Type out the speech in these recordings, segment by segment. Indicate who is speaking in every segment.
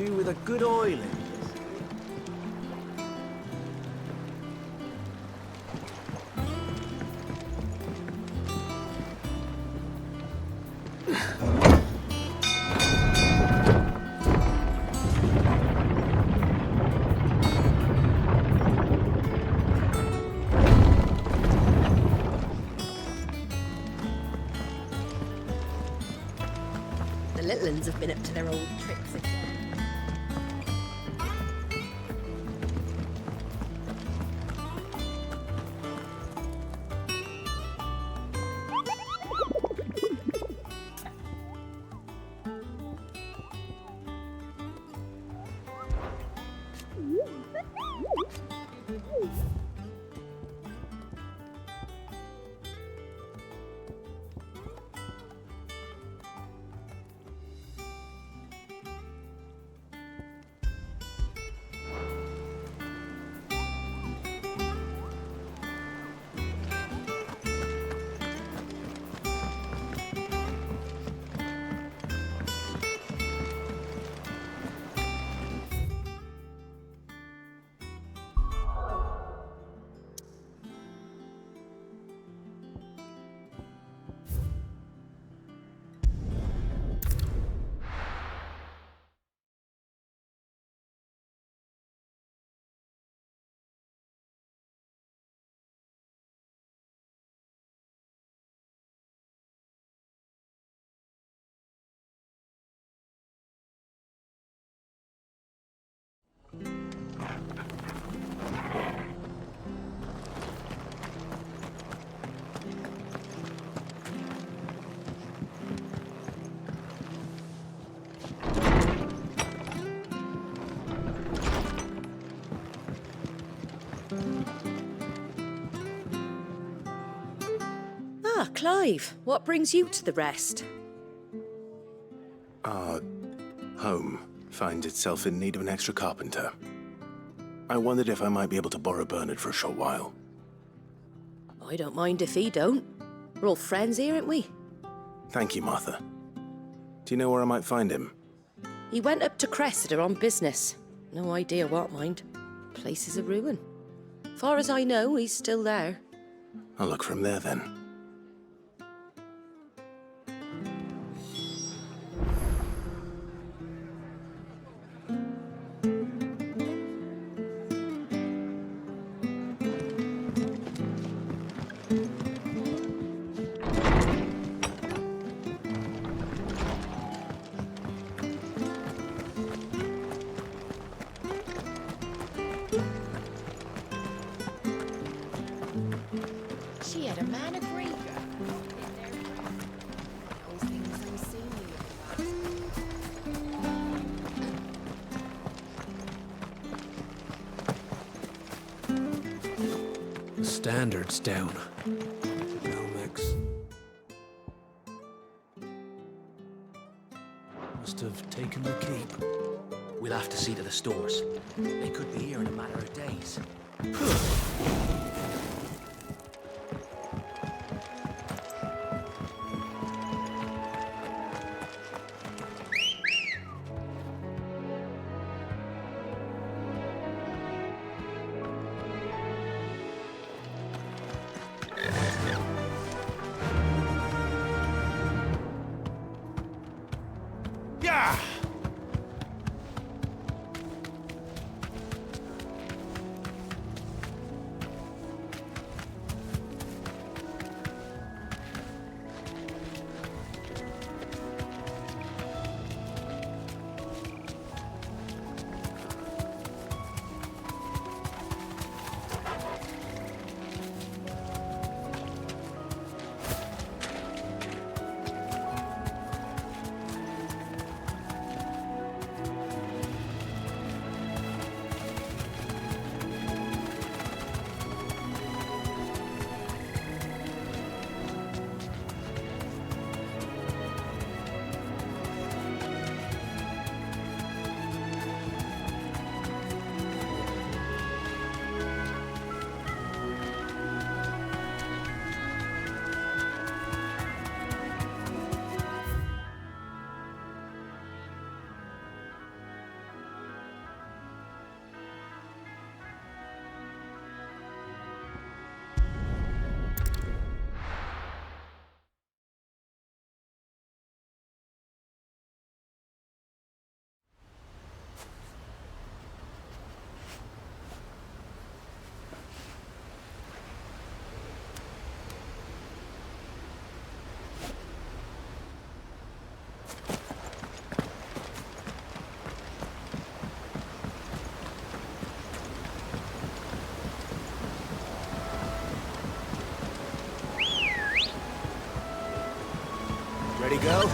Speaker 1: do with a good oiling.
Speaker 2: The little uns have been up to their old tricks again. Ah, Clive, what brings you to the rest?
Speaker 3: Our home finds itself in need of an extra carpenter. I wondered if I might be able to borrow Bernard for a short while.
Speaker 2: I don't mind if he don't. We're all friends here, aren't we?
Speaker 3: Thank you, Martha. Do you know where I might find him?
Speaker 2: He went up to Cressida on business. No idea what, mind. Place is a ruin. Far as I know, he's still there.
Speaker 3: I'll look for him there then.
Speaker 4: She had a man of Grieger. Those things I'm seeing.
Speaker 5: The standard's down. Max. Must have taken the keep.
Speaker 1: We'll have to see to the stores. They could be here in a matter of days.
Speaker 3: Yeah! Ready, go?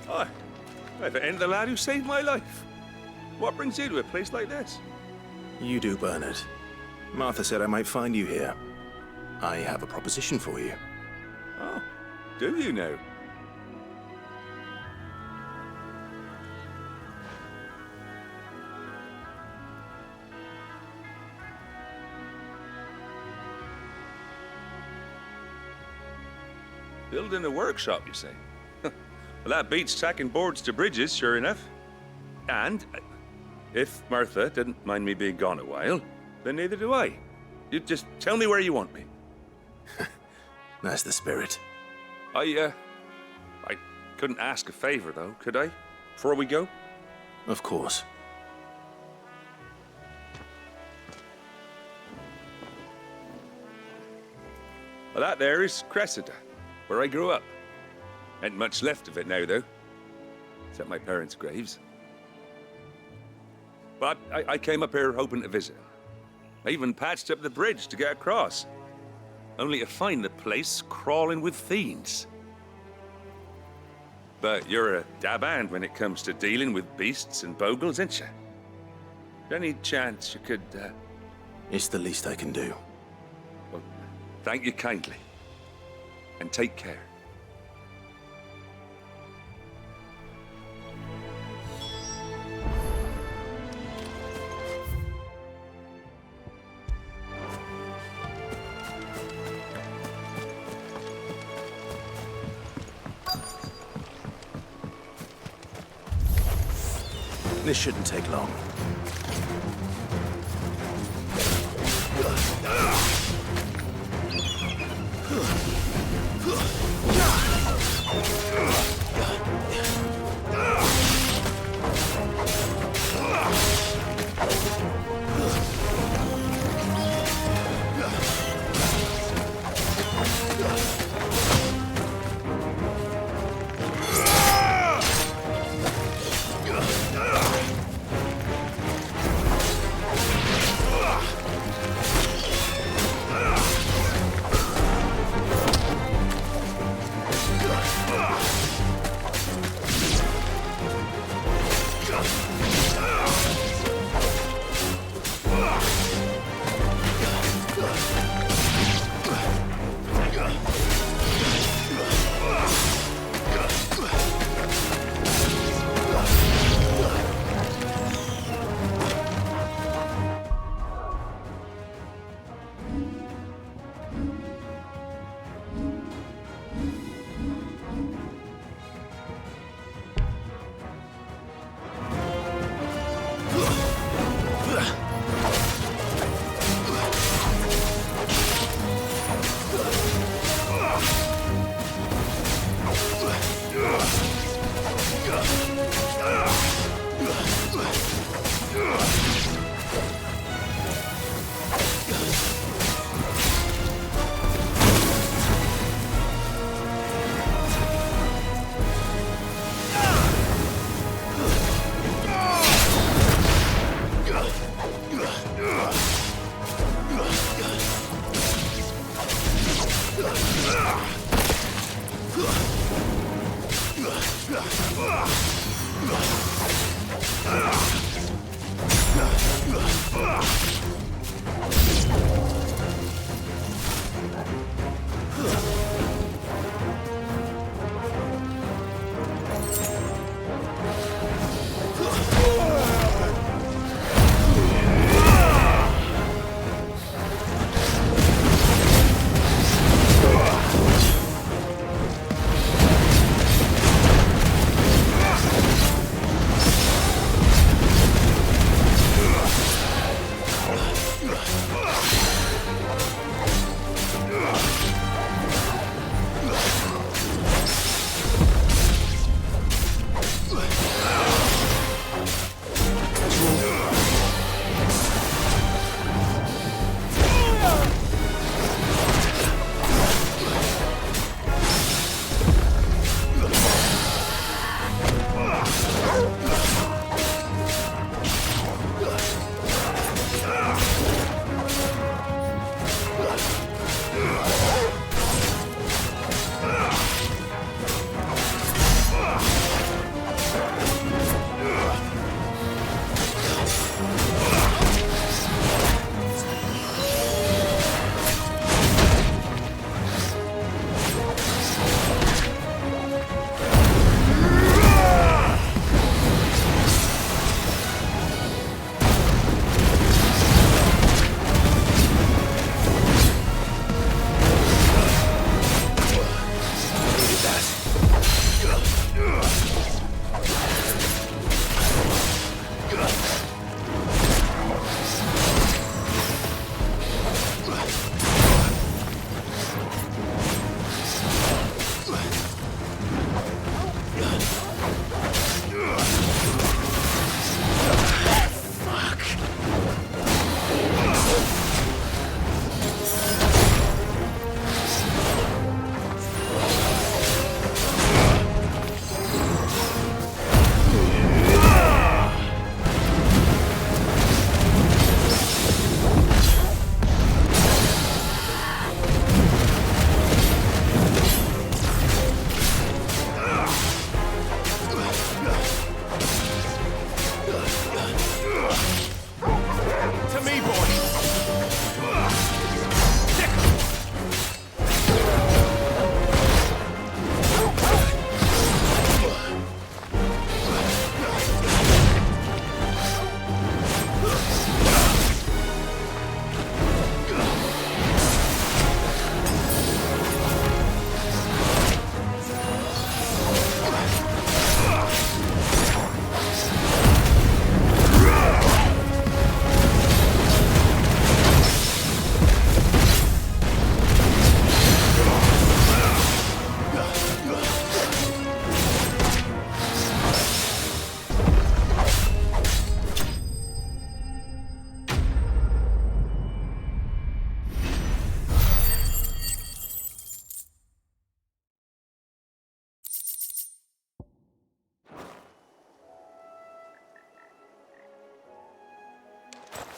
Speaker 6: Hi. I've ended the lad who saved my life. What brings you to a place like this?
Speaker 3: You do, Bernard. Martha said I might find you here. I have a proposition for you.
Speaker 6: Oh, do you now? Building a workshop, you say? Well, that beats tacking boards to bridges, sure enough. And if Martha didn't mind me being gone a while, then neither do I. You just tell me where you want me.
Speaker 3: That's the spirit.
Speaker 6: I couldn't ask a favor, though, could I? Before we go?
Speaker 3: Of course.
Speaker 6: Well, that there is Cressida, where I grew up. Ain't much left of it now, though. Except my parents' graves. But I came up here hoping to visit. I even patched up the bridge to get across. Only to find the place crawling with fiends. But you're a dab hand when it comes to dealing with beasts and bogles, ain't you? Any chance you could,
Speaker 3: It's the least I can do.
Speaker 6: Well, thank you kindly. And take care.
Speaker 3: This shouldn't take long.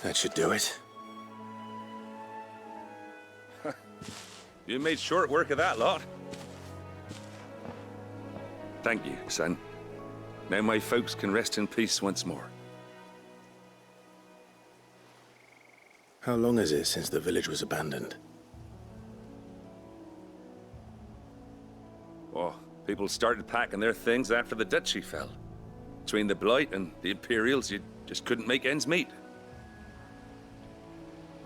Speaker 3: That should do it.
Speaker 6: You made short work of that lot. Thank you, son. Now my folks can rest in peace once more.
Speaker 3: How long is it since the village was abandoned?
Speaker 6: Oh, people started packing their things after the duchy fell. Between the Blight and the Imperials, you just couldn't make ends meet.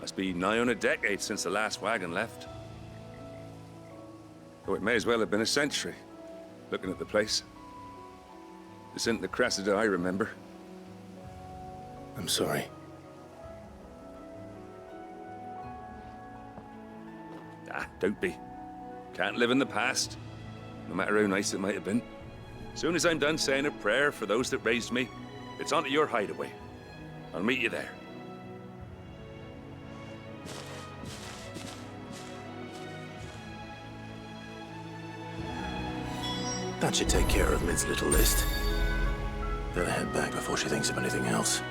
Speaker 6: Must be nigh on a decade since the last wagon left. Though it may as well have been a century, looking at the place. This isn't the Cressida I remember.
Speaker 3: I'm sorry.
Speaker 6: Ah, don't be. Can't live in the past, no matter how nice it might have been. Soon as I'm done saying a prayer for those that raised me, it's on to your hideaway. I'll meet you there.
Speaker 3: That should take care of Mid's little list. Better head back before she thinks of anything else.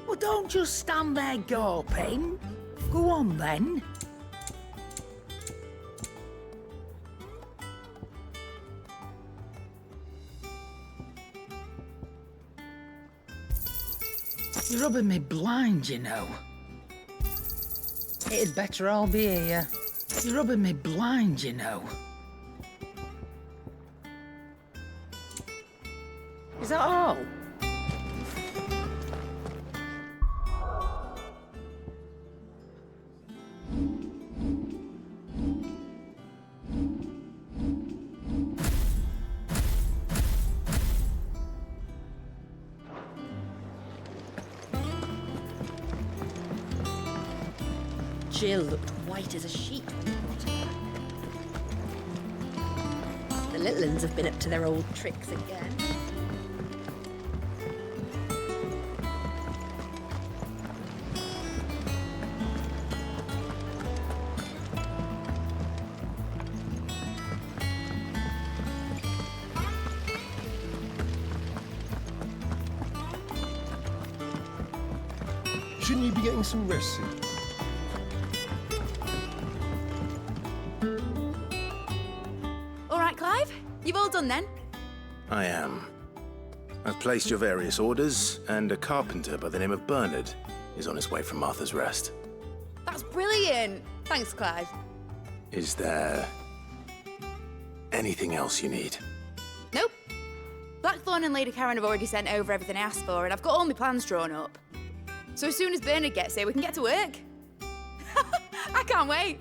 Speaker 7: Well, don't just stand there gawping. Go on, then. You're rubbing me blind, you know. It'd better all be here. You're rubbing me blind, you know. Is that all?
Speaker 2: Jill looked white as a sheet. The little uns have been up to their old tricks again.
Speaker 8: Shouldn't you be getting some rest soon?
Speaker 4: All right, Clive. You've all done then?
Speaker 3: I am. I've placed your various orders, and a carpenter by the name of Bernard is on his way from Martha's Rest.
Speaker 4: That's brilliant. Thanks, Clive.
Speaker 3: Is there anything else you need?
Speaker 4: Nope. Blackthorn and Lady Karen have already sent over everything I asked for, and I've got all my plans drawn up. So as soon as Bernard gets here, we can get to work. I can't wait.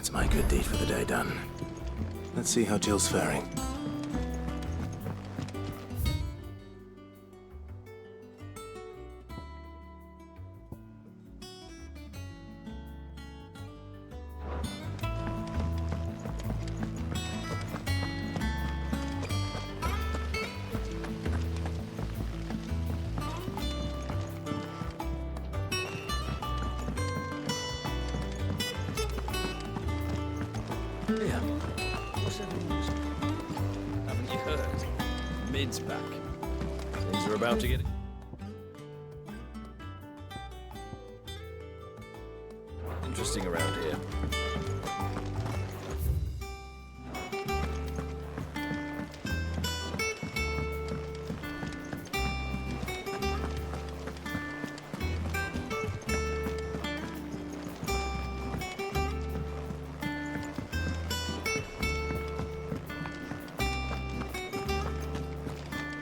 Speaker 3: That's my good deed for the day done. Let's see how Jill's faring.
Speaker 5: Here. What's everyone whispering? Haven't you heard? Mid's back. Things are about to get interesting around here.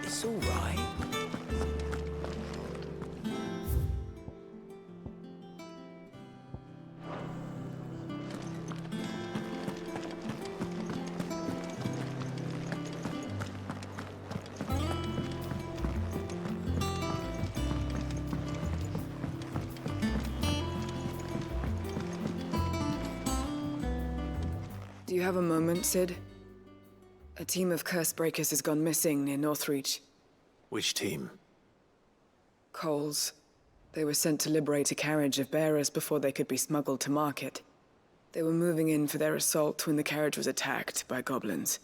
Speaker 1: It's all right.
Speaker 8: Do you have a moment, Sid? A team of curse breakers has gone missing near Northreach.
Speaker 3: Which team?
Speaker 8: Coles. They were sent to liberate a carriage of bearers before they could be smuggled to market. They were moving in for their assault when the carriage was attacked by goblins.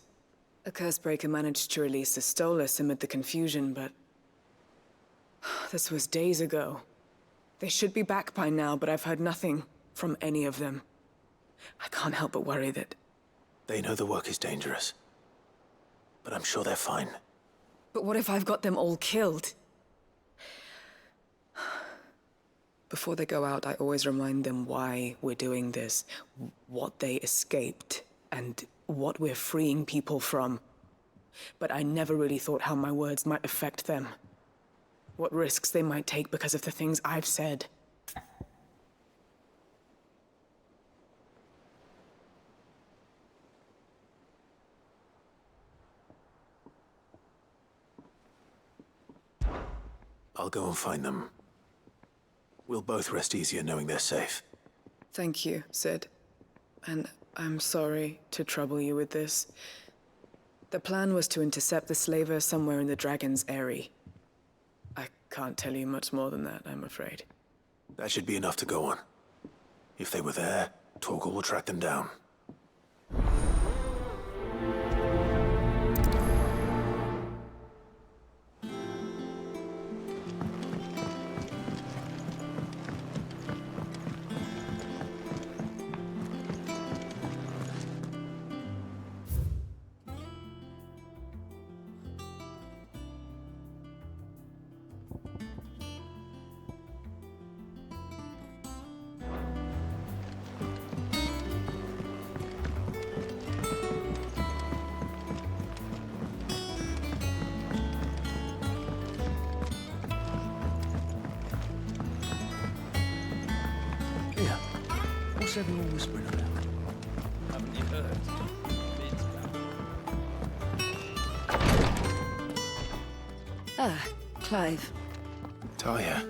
Speaker 8: A curse breaker managed to release a Stolas amid the confusion, but... this was days ago. They should be back by now, but I've heard nothing from any of them. I can't help but worry that...
Speaker 3: They know the work is dangerous. But I'm sure they're fine.
Speaker 8: But what if I've got them all killed? Before they go out, I always remind them why we're doing this, what they escaped, and what we're freeing people from. But I never really thought how my words might affect them. What risks they might take because of the things I've said.
Speaker 3: I'll go and find them. We'll both rest easier knowing they're safe.
Speaker 8: Thank you, Sid. And I'm sorry to trouble you with this. The plan was to intercept the slaver somewhere in the Dragon's Eyrie. I can't tell you much more than that, I'm afraid.
Speaker 3: That should be enough to go on. If they were there, Torgal will track them down.
Speaker 1: Here. What's everyone whispering about?
Speaker 5: Haven't you heard? Mid's back.
Speaker 2: Ah, Clive.
Speaker 3: Talia.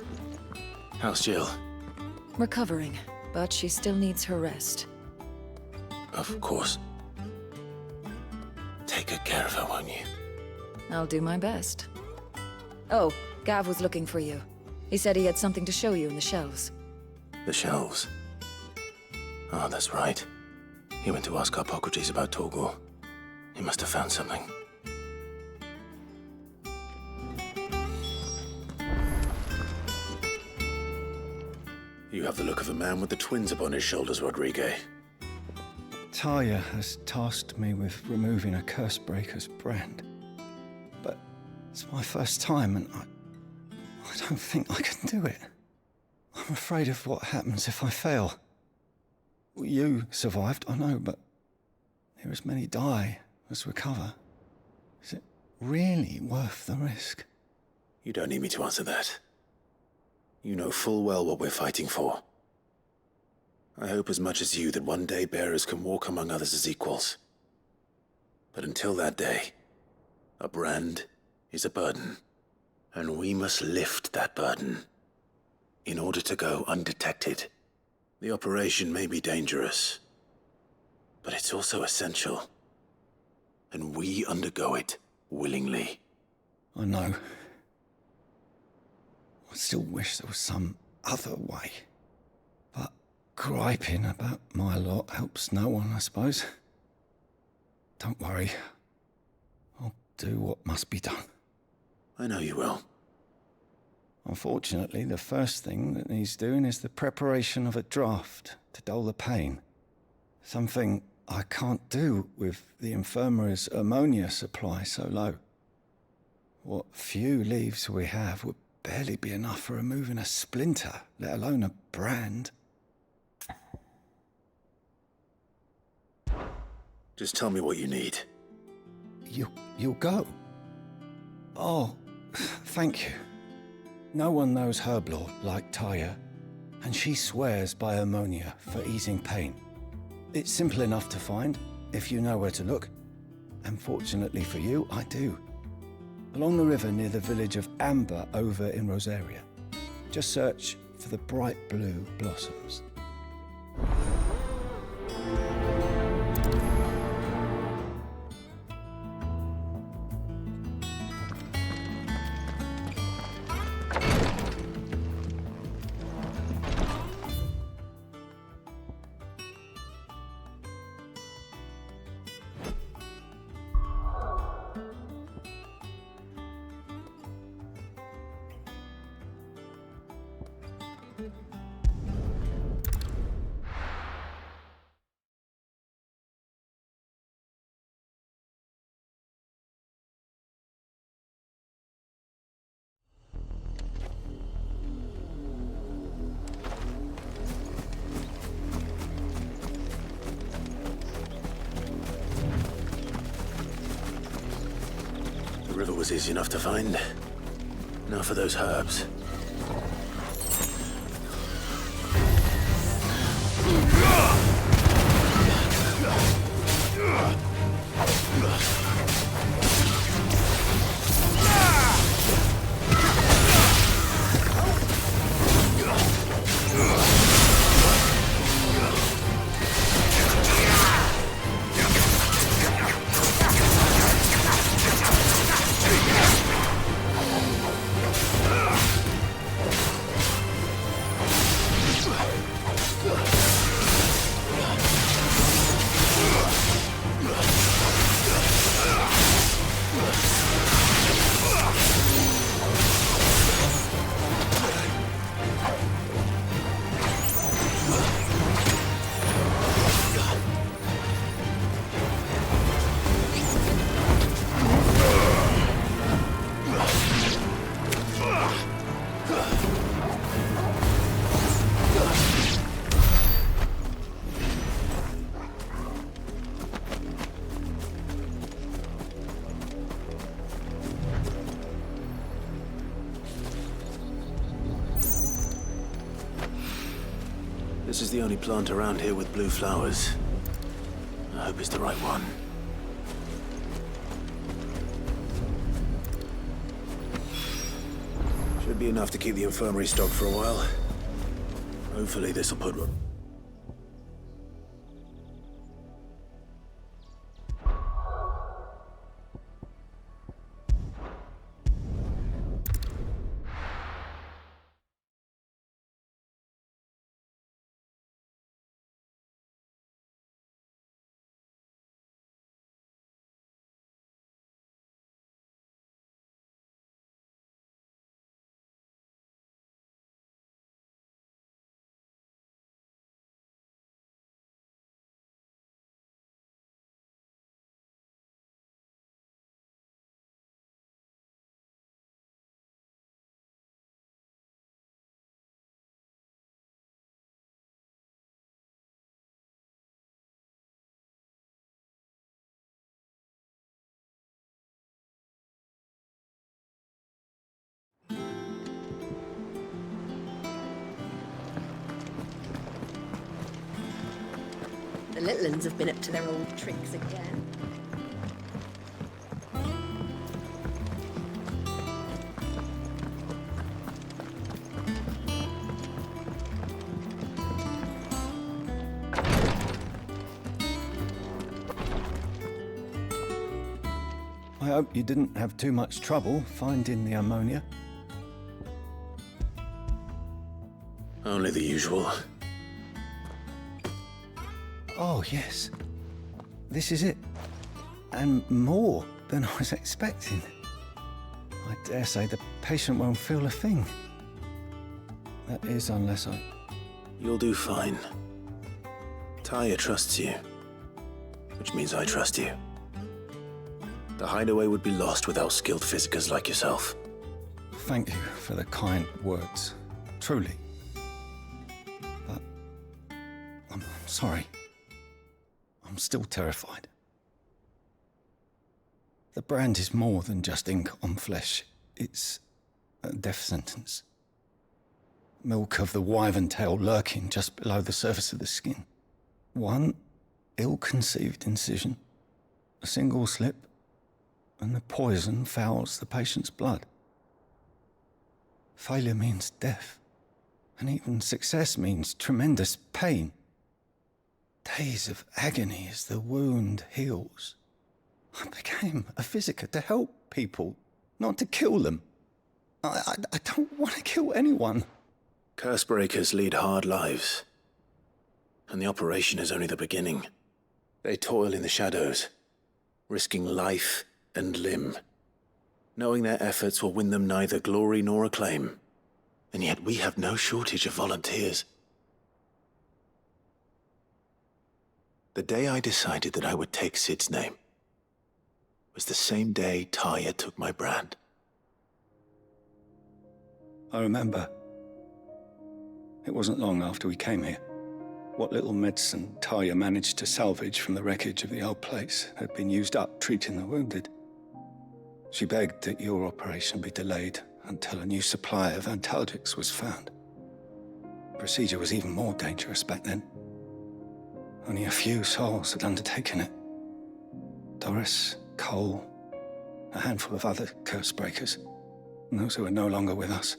Speaker 3: How's Jill?
Speaker 9: Recovering, but she still needs her rest.
Speaker 3: Of course. Take good care of her, won't you?
Speaker 9: I'll do my best. Oh, Gav was looking for you. He said he had something to show you in the shelves.
Speaker 3: The shelves. Ah, that's right. He went to ask Hippocrates about Torgal. He must have found something. You have the look of a man with the twins upon his shoulders, Rodrigue.
Speaker 10: Talia has tasked me with removing a Cursebreaker's brand. But it's my first time, and I don't think I can do it. I'm afraid of what happens if I fail. You survived, I know, but near as many die as recover. Is it really worth the risk?
Speaker 3: You don't need me to answer that. You know full well what we're fighting for. I hope as much as you that one day bearers can walk among others as equals. But until that day, a brand is a burden, and we must lift that burden in order to go undetected. The operation may be dangerous, but it's also essential, and we undergo it willingly.
Speaker 10: I know. I still wish there was some other way. But griping about my lot helps no one, I suppose. Don't worry. I'll do what must be done.
Speaker 3: I know you will.
Speaker 10: Unfortunately, the first thing that needs doing is the preparation of a draft to dull the pain. Something I can't do with the infirmary's ammonia supply so low. What few leaves we have would barely be enough for removing a splinter, let alone a brand.
Speaker 3: Just tell me what you need.
Speaker 10: You'll go? Oh, thank you. No one knows Herblore like Taya, and she swears by ammonia for easing pain. It's simple enough to find, if you know where to look. And fortunately for you, I do. Along the river near the village of Amber over in Rosaria. Just search for the bright blue blossoms.
Speaker 3: The river was easy enough to find. Now for those herbs. This is the only plant around here with blue flowers. I hope it's the right one. Should be enough to keep the infirmary stocked for a while. Hopefully this'll put
Speaker 2: The little uns have been up to their old tricks again.
Speaker 10: I hope you didn't have too much trouble finding the ammonia.
Speaker 3: Only the usual.
Speaker 10: Oh, yes. This is it. And more than I was expecting. I dare say the patient won't feel a thing. That is, unless I...
Speaker 3: You'll do fine. Taya trusts you, which means I trust you. The hideaway would be lost without skilled physicers like yourself.
Speaker 10: Thank you for the kind words. Truly. But... I'm sorry. I'm still terrified. The brand is more than just ink on flesh. It's a death sentence. Milk of the wyvern tail lurking just below the surface of the skin. One ill-conceived incision, a single slip, and the poison fouls the patient's blood. Failure means death, and even success means tremendous pain. Days of agony as the wound heals. I became a physiker to help people, not to kill them. I don't want to kill anyone.
Speaker 3: Cursebreakers lead hard lives, and the operation is only the beginning. They toil in the shadows, risking life and limb, knowing their efforts will win them neither glory nor acclaim. And yet we have no shortage of volunteers. The day I decided that I would take Sid's name was the same day Taya took my brand.
Speaker 10: I remember. It wasn't long after we came here. What little medicine Taya managed to salvage from the wreckage of the old place had been used up treating the wounded. She begged that your operation be delayed until a new supply of antalgics was found. The procedure was even more dangerous back then. Only a few souls had undertaken it. Doris, Cole, a handful of other Cursebreakers, and those who are no longer with us.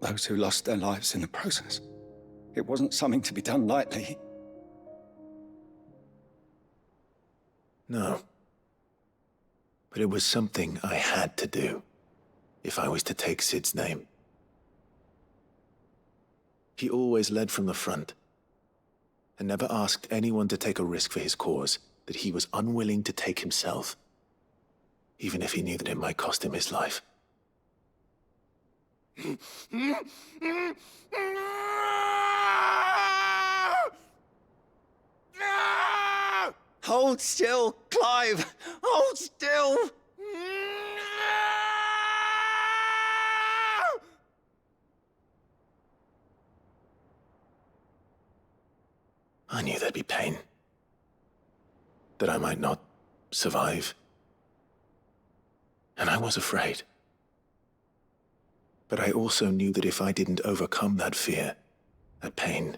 Speaker 10: Those who lost their lives in the process. It wasn't something to be done lightly.
Speaker 3: No. But it was something I had to do, if I was to take Sid's name. He always led from the front, and never asked anyone to take a risk for his cause that he was unwilling to take himself, even if he knew that it might cost him his life.
Speaker 10: Hold still, Clive! Hold still!
Speaker 3: I knew there'd be pain. That I might not survive. And I was afraid. But I also knew that if I didn't overcome that fear, that pain,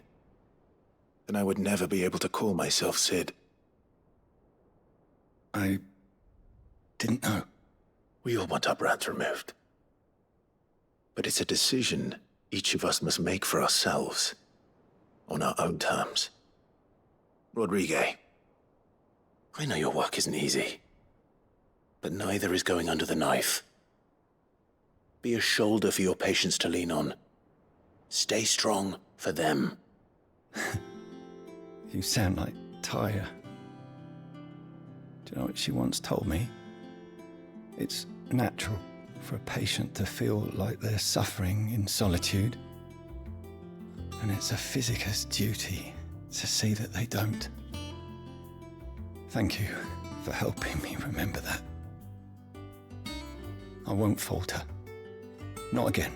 Speaker 3: then I would never be able to call myself Sid.
Speaker 10: I didn't know.
Speaker 3: We all want our brands removed. But it's a decision each of us must make for ourselves, on our own terms. Rodrigue, I know your work isn't easy, but neither is going under the knife. Be a shoulder for your patients to lean on. Stay strong for them.
Speaker 10: You sound like Taya. Do you know what she once told me? It's natural for a patient to feel like they're suffering in solitude. And it's a physiker's duty to see that they don't. Thank you for helping me remember that. I won't falter. Not again.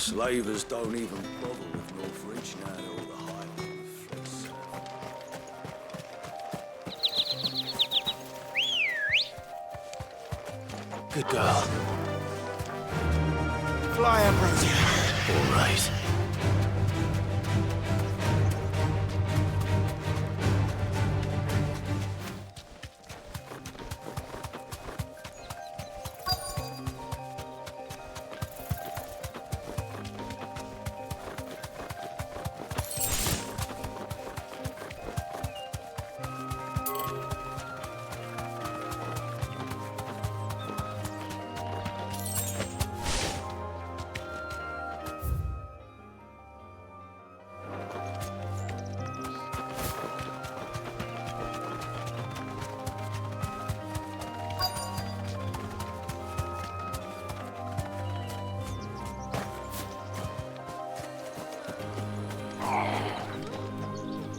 Speaker 3: slavers don't even bother with Northreach now that all the Highland fled south. Good girl. Fly, Ambrosia. All right.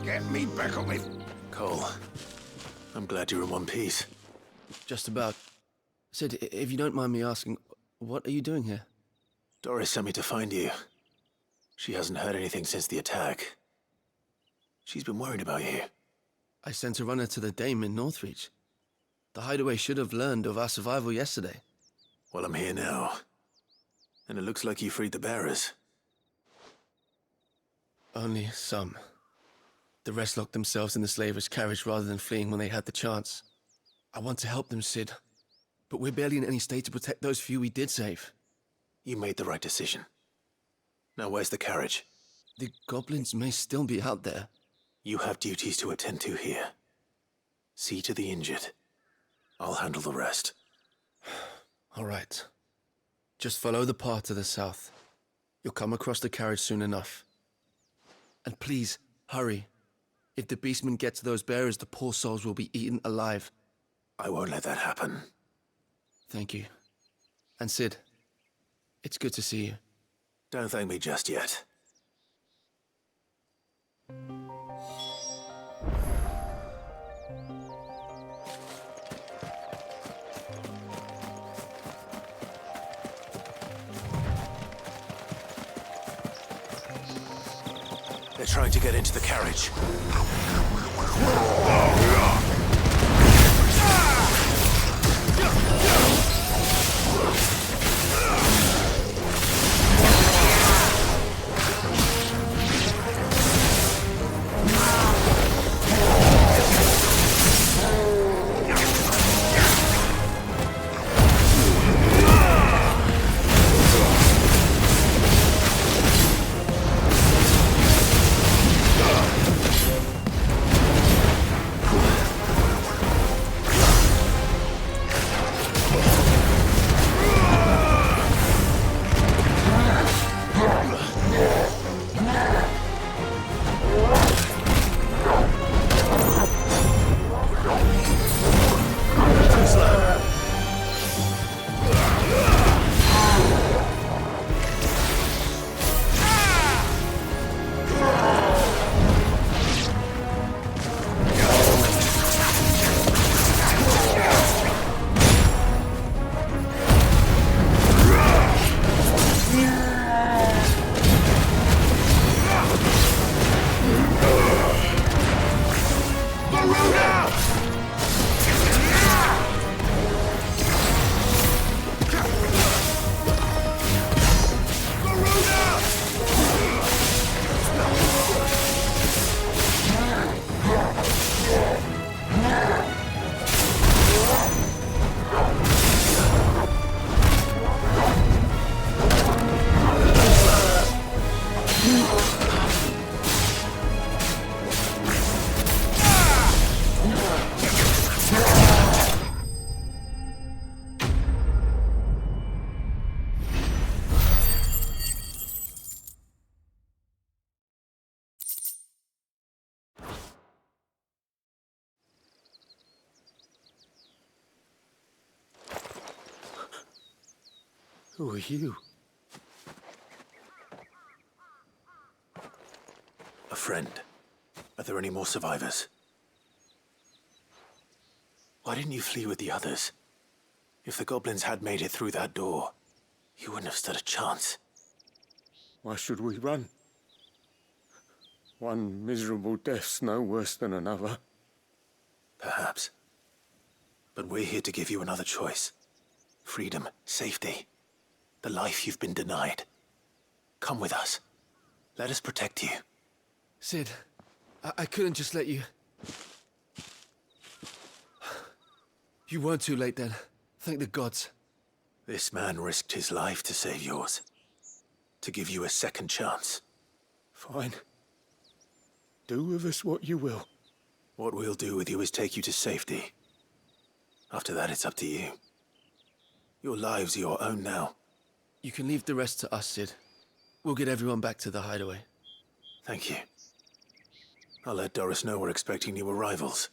Speaker 11: Get me back on me.
Speaker 3: Cole, I'm glad you're in one piece.
Speaker 1: Just about. Sid, if you don't mind me asking, what are you doing here?
Speaker 3: Doris sent me to find you. She hasn't heard anything since the attack. She's been worried about you.
Speaker 1: I sent a runner to the Dame in Northreach. The hideaway should have learned of our survival yesterday.
Speaker 3: Well, I'm here now. And it looks like you freed the bearers.
Speaker 1: Only some. The rest locked themselves in the slavers' carriage rather than fleeing when they had the chance. I want to help them, Sid. But we're barely in any state to protect those few we did save.
Speaker 3: You made the right decision. Now where's the carriage?
Speaker 1: The goblins may still be out there.
Speaker 3: You have duties to attend to here. See to the injured. I'll handle the rest.
Speaker 1: All right. Just follow the path to the south. You'll come across the carriage soon enough. And please, hurry. If the beastmen get to those bearers, the poor souls will be eaten alive.
Speaker 3: I won't let that happen.
Speaker 1: Thank you. And Sid, it's good to see you.
Speaker 3: Don't thank me just yet. They're trying to get into the carriage.
Speaker 1: Who are you?
Speaker 3: A friend. Are there any more survivors? Why didn't you flee with the others? If the goblins had made it through that door, you wouldn't have stood a chance.
Speaker 10: Why should we run? One miserable death's no worse than another.
Speaker 3: Perhaps. But we're here to give you another choice. Freedom, safety, the life you've been denied. Come with us. Let us protect you.
Speaker 1: Sid, I couldn't just let you... You weren't too late then. Thank the gods.
Speaker 3: This man risked his life to save yours. To give you a second chance.
Speaker 10: Fine. Do with us what you will.
Speaker 3: What we'll do with you is take you to safety. After that, it's up to you. Your lives are your own now.
Speaker 1: You can leave the rest to us, Sid. We'll get everyone back to the hideaway.
Speaker 3: Thank you. I'll let Doris know we're expecting new arrivals.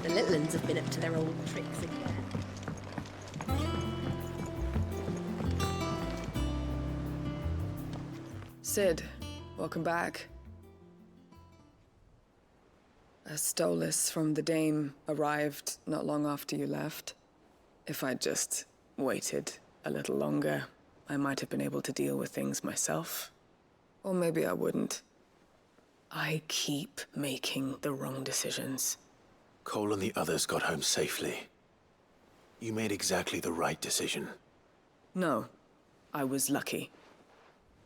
Speaker 2: The little uns have been up to their old tricks again.
Speaker 8: Sid, welcome back. A Stolas from the Dame arrived not long after you left. If I'd just waited a little longer, I might have been able to deal with things myself. Or maybe I wouldn't. I keep making the wrong decisions.
Speaker 3: Cole and the others got home safely. You made exactly the right decision.
Speaker 8: No, I was lucky.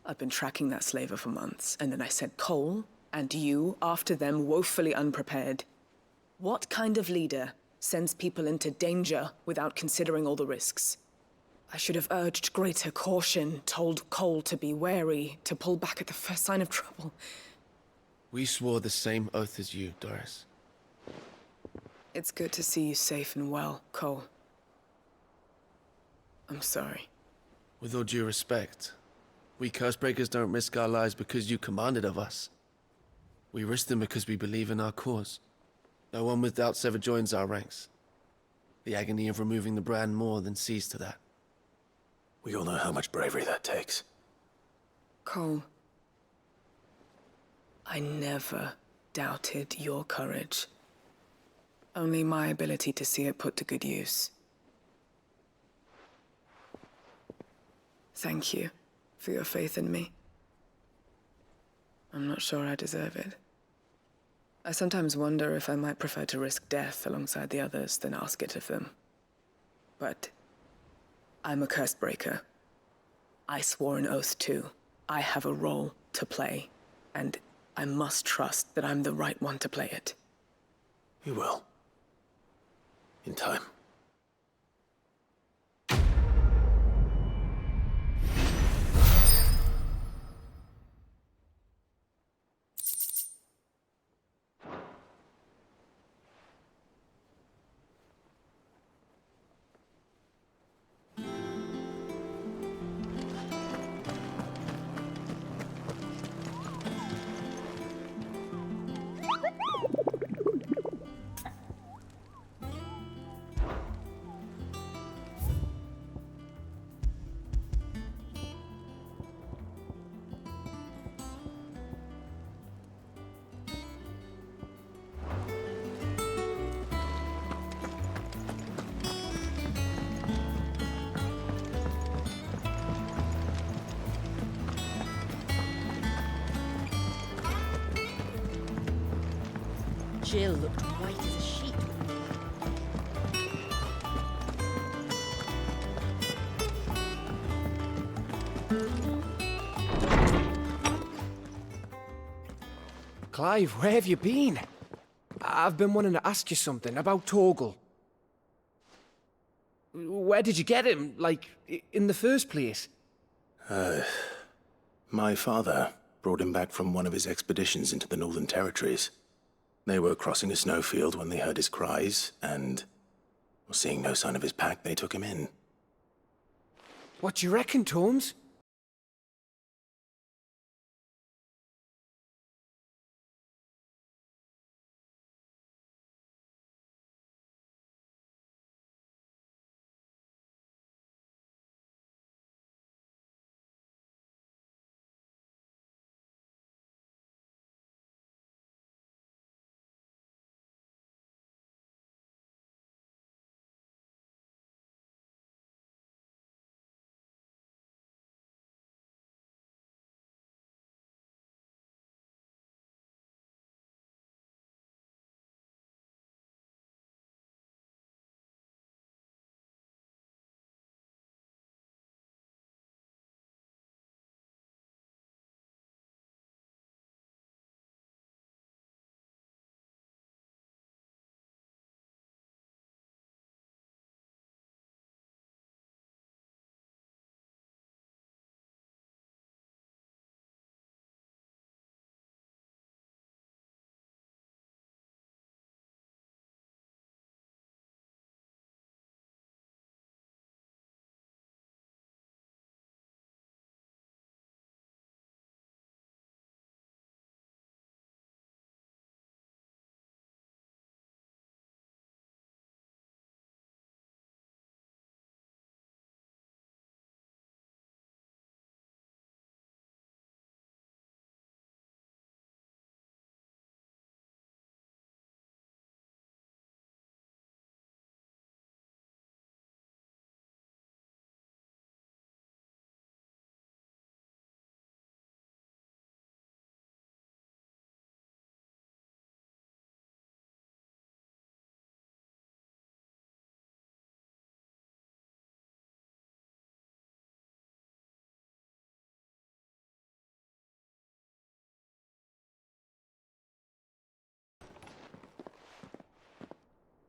Speaker 8: I've been tracking that slaver for months, and then I sent Cole and you after them woefully unprepared. What kind of leader sends people into danger without considering all the risks? I should have urged greater caution, told Cole to be wary, to pull back at the first sign of trouble.
Speaker 1: We swore the same oath as you, Doris.
Speaker 8: It's good to see you safe and well, Cole. I'm sorry.
Speaker 1: With all due respect, we Cursebreakers don't risk our lives because you commanded of us. We risk them because we believe in our cause. No one with doubts ever joins our ranks. The agony of removing the brand more than sees to that.
Speaker 3: We all know how much bravery that takes.
Speaker 8: Cole, I never doubted your courage. Only my ability to see it put to good use. Thank you for your faith in me. I'm not sure I deserve it. I sometimes wonder if I might prefer to risk death alongside the others than ask it of them. But I'm a Cursebreaker. I swore an oath too. I have a role to play, and I must trust that I'm the right one to play it.
Speaker 3: You will. In time.
Speaker 2: Jill looked white as a sheet.
Speaker 12: Clive, where have you been? I've been wanting to ask you something about Torgal. Where did you get him, like, in the first place?
Speaker 3: My father brought him back from one of his expeditions into the Northern Territories. They were crossing a snowfield when they heard his cries, and, seeing no sign of his pack, they took him in.
Speaker 12: What do you reckon, Tomes?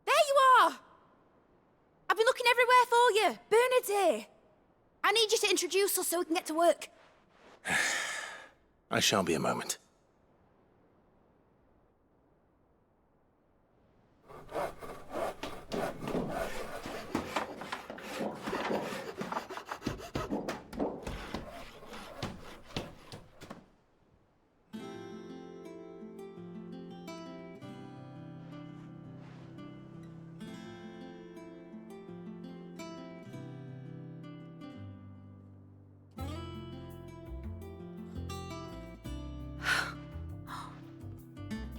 Speaker 4: There you are! I've been looking everywhere for you. Bernard's here. I need you to introduce us so we can get to work.
Speaker 3: I shall be a moment.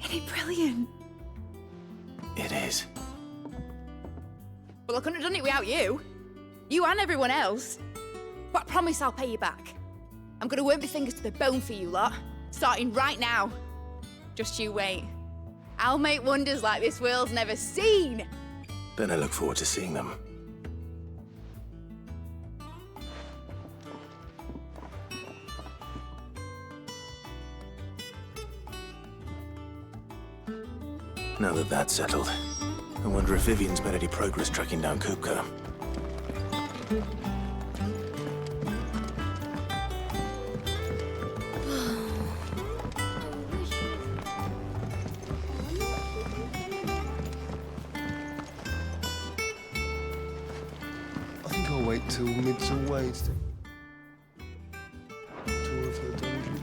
Speaker 4: Isn't it brilliant?
Speaker 3: It is.
Speaker 4: Well, I couldn't have done it without you. You and everyone else. But I promise I'll pay you back. I'm gonna work my fingers to the bone for you lot, starting right now. Just you wait. I'll make wonders like this world's never seen.
Speaker 3: Then I look forward to seeing them. Now that that's settled, I wonder if Vivian's made any progress tracking down Kupka.
Speaker 11: I think I'll wait till mid's away to tour of her dungeon.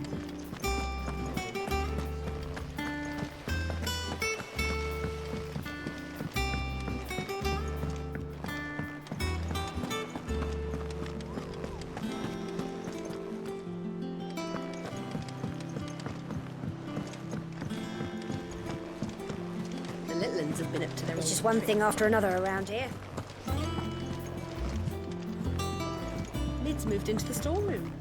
Speaker 2: The little uns have been up to their
Speaker 13: It's just one thing after another around here.
Speaker 2: Lid's moved into the storeroom.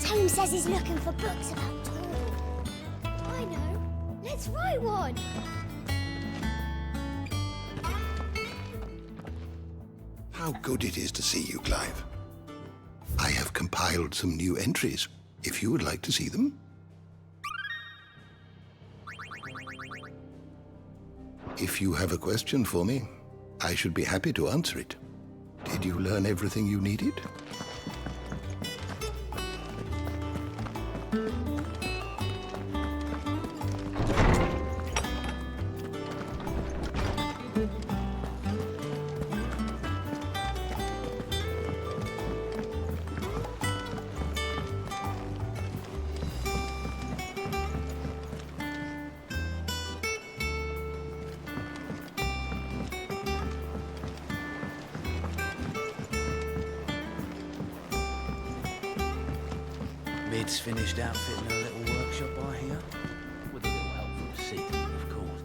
Speaker 13: Tome says he's looking for books about Torgal. I know. Let's write one.
Speaker 11: How good it is to see you, Clive. I have compiled some new entries, if you would like to see them. If you have a question for me, I should be happy to answer it. Did you learn everything you needed?
Speaker 14: Kid's finished outfitting her little workshop, I hear. With a little help from Seaton, of course.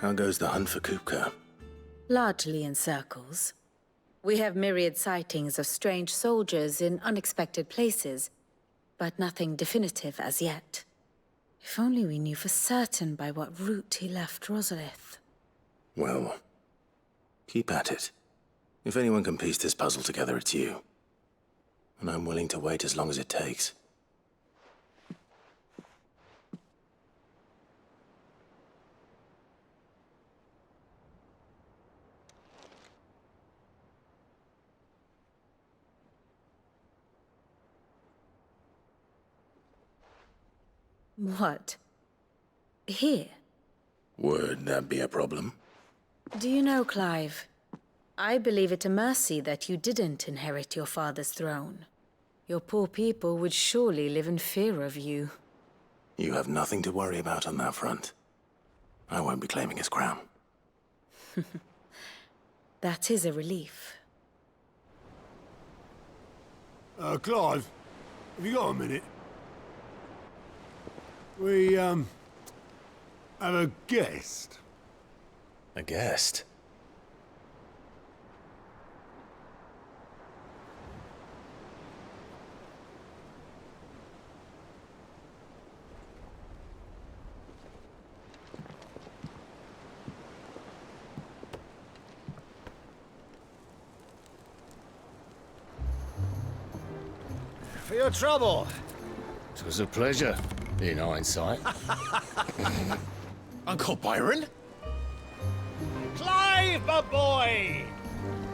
Speaker 3: How goes the hunt for Kupka?
Speaker 15: Largely in circles. We have myriad sightings of strange soldiers in unexpected places, but nothing definitive as yet. If only we knew for certain by what route he left Rosalith.
Speaker 3: Well, keep at it. If anyone can piece this puzzle together, it's you. And I'm willing to wait as long as it takes.
Speaker 15: What? Here?
Speaker 3: Would that be a problem?
Speaker 15: Do you know, Clive? I believe it a mercy that you didn't inherit your father's throne. Your poor people would surely live in fear of you.
Speaker 3: You have nothing to worry about on that front. I won't be claiming his crown.
Speaker 15: That is a relief.
Speaker 16: Clive, have you got a minute? We, have a guest.
Speaker 3: A guest?
Speaker 14: For your trouble.
Speaker 5: It was a pleasure, in hindsight.
Speaker 14: Uncle Byron? Clive, my boy!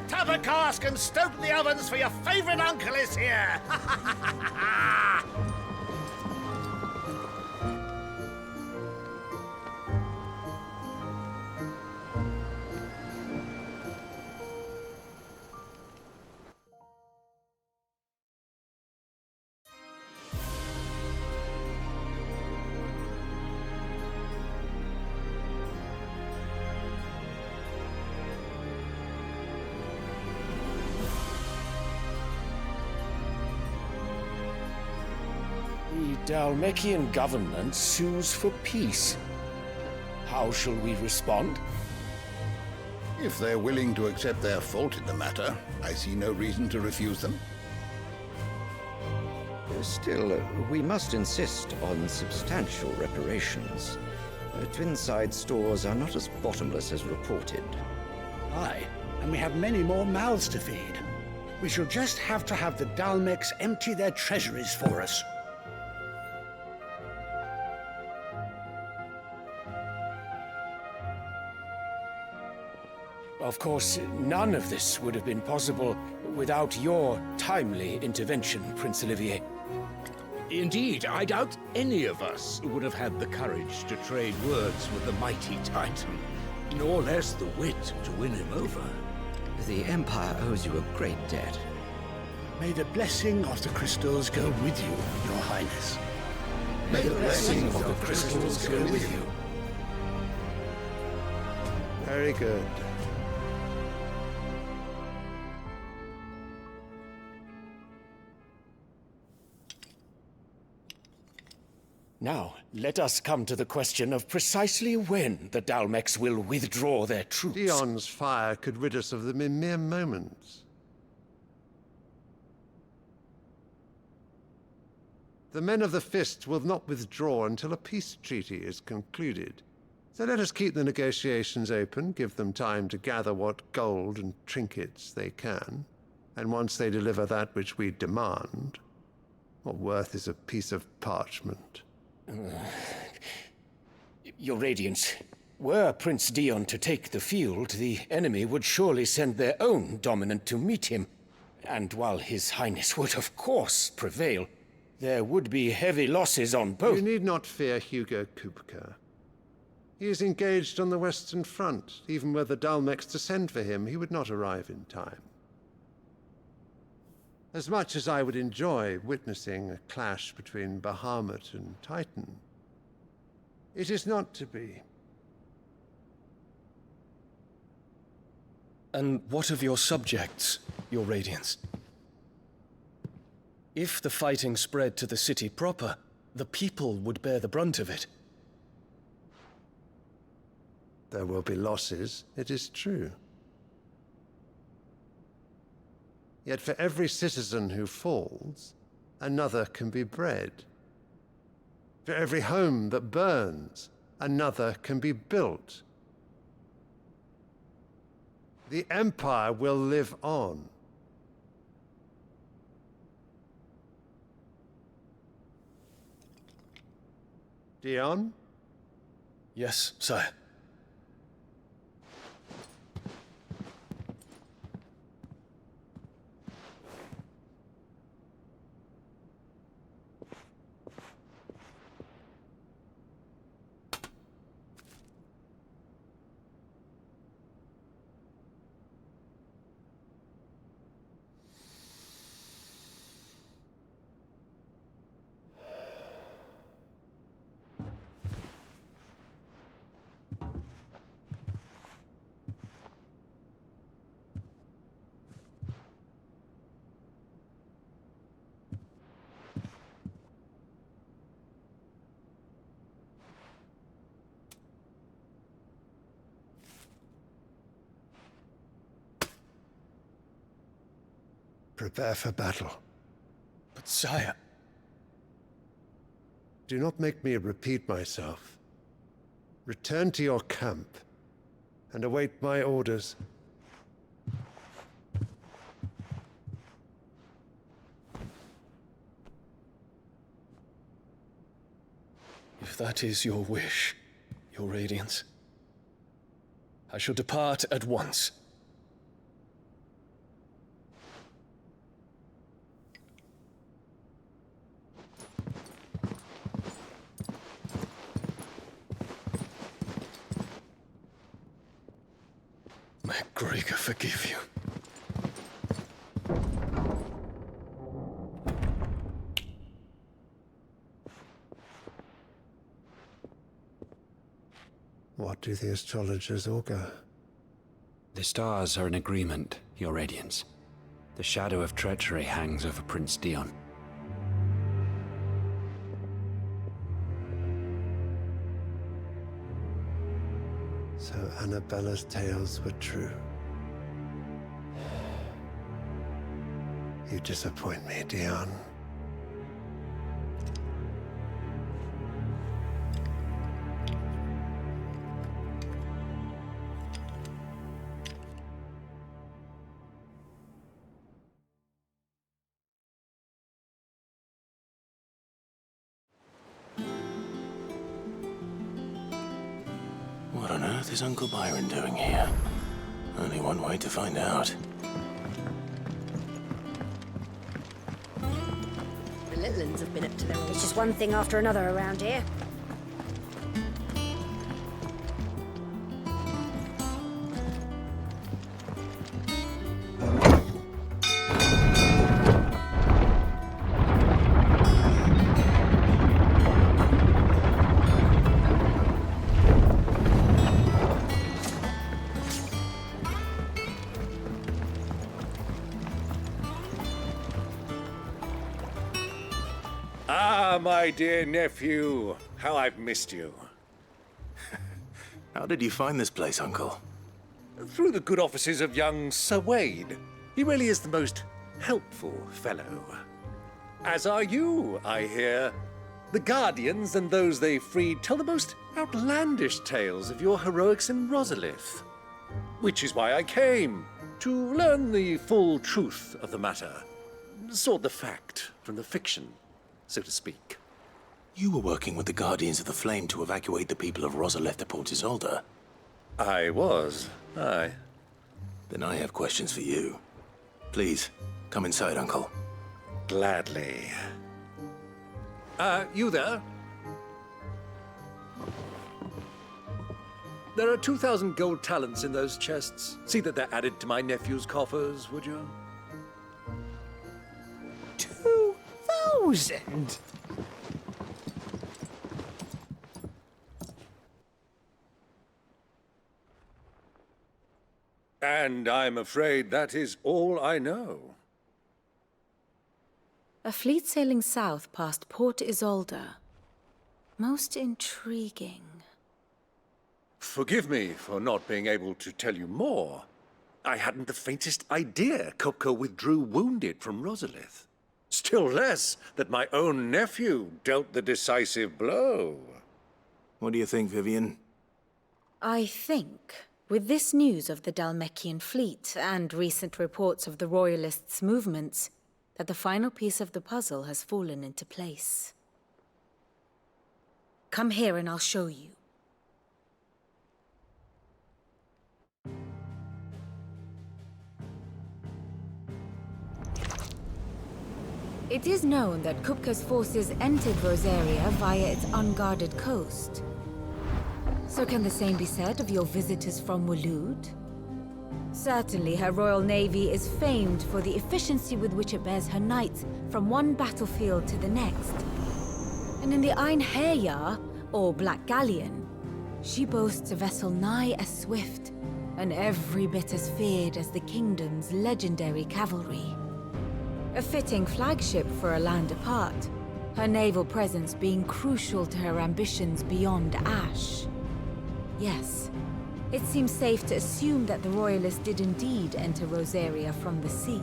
Speaker 14: Tap a cask and stoke the ovens for your favourite uncle is here!
Speaker 12: The Dalmekian government sues for peace. How shall we respond?
Speaker 11: If they're willing to accept their fault in the matter, I see no reason to refuse them.
Speaker 17: Still, we must insist on substantial reparations. Twinside stores are not as bottomless as reported.
Speaker 7: Aye, and we have many more mouths to feed. We shall just have to have the Dalmecs empty their treasuries for us.
Speaker 12: Of course, none of this would have been possible without your timely intervention, Prince Olivier.
Speaker 14: Indeed, I doubt any of us would have had the courage to trade words with the mighty Titan, nor less the wit to win him over.
Speaker 17: The Empire owes you a great debt.
Speaker 7: May the blessing of the crystals go with you, Your Highness.
Speaker 11: May the blessing of the crystals go with you.
Speaker 16: Very good.
Speaker 12: Now, let us come to the question of precisely when the Dalmecs will withdraw their troops.
Speaker 16: Dion's fire could rid us of them in mere moments. The men of the Fist will not withdraw until a peace treaty is concluded. So let us keep the negotiations open, give them time to gather what gold and trinkets they can, and once they deliver that which we demand, what worth is a piece of parchment?
Speaker 12: Your Radiance, were Prince Dion to take the field, the enemy would surely send their own dominant to meet him. And while His Highness would of course prevail, there would be heavy losses on both.
Speaker 16: You need not fear Hugo Kupka. He is engaged on the Western Front. Even were the Dalmecs to send for him, he would not arrive in time. As much as I would enjoy witnessing a clash between Bahamut and Titan, it is not to be.
Speaker 1: And what of your subjects, Your Radiance? If the fighting spread to the city proper, the people would bear the brunt of it.
Speaker 16: There will be losses, it is true. Yet for every citizen who falls, another can be bred. For every home that burns, another can be built. The Empire will live on. Dion?
Speaker 1: Yes, sire.
Speaker 16: Prepare for battle.
Speaker 1: But sire...
Speaker 16: Do not make me repeat myself. Return to your camp and await my orders.
Speaker 1: If that is your wish, Your Radiance, I shall depart at once. May Gregor forgive you.
Speaker 16: What do the astrologers augur?
Speaker 18: The stars are in agreement, Your Radiance. The shadow of treachery hangs over Prince Dion.
Speaker 16: So Annabella's tales were true. You disappoint me, Dion.
Speaker 3: What on earth is Uncle Byron doing here? Only one way to find out.
Speaker 2: The little ones have been up to their old...
Speaker 13: It's just one thing after another around here.
Speaker 12: Ah, my dear nephew, how I've missed you.
Speaker 3: How did you find this place, Uncle?
Speaker 12: Through the good offices of young Sir Wade. He really is the most helpful fellow. As are you, I hear. The Guardians and those they freed tell the most outlandish tales of your heroics in Rosalith. Which is why I came, to learn the full truth of the matter. Sort the fact from the fiction, so to speak.
Speaker 3: You were working with the Guardians of the Flame to evacuate the people of Rosalith to Port Isolde.
Speaker 12: I was, aye.
Speaker 3: Then I have questions for you. Please, come inside, Uncle.
Speaker 12: Gladly. You there? There are 2,000 gold talents in those chests. See that they're added to my nephew's coffers, would you?
Speaker 14: 2,000?
Speaker 12: And I'm afraid that is all I know.
Speaker 15: A fleet sailing south past Port Isolde. Most intriguing.
Speaker 19: Forgive me for not being able to tell you more. I hadn't the faintest idea Kupka withdrew wounded from Rosalith. Still less that my own nephew dealt the decisive blow.
Speaker 3: What do you think, Vivian?
Speaker 15: I think, with this news of the Dhalmekian fleet and recent reports of the Royalists' movements, that the final piece of the puzzle has fallen into place. Come here and I'll show you. It is known that Kupka's forces entered Rosaria via its unguarded coast. So can the same be said of your visitors from Waloed? Certainly, her Royal Navy is famed for the efficiency with which it bears her knights from one battlefield to the next. And in the Einherjar, or Black Galleon, she boasts a vessel nigh as swift, and every bit as feared as the kingdom's legendary cavalry. A fitting flagship for a land apart, her naval presence being crucial to her ambitions beyond Ash. Yes, it seems safe to assume that the Royalists did indeed enter Rosaria from the sea.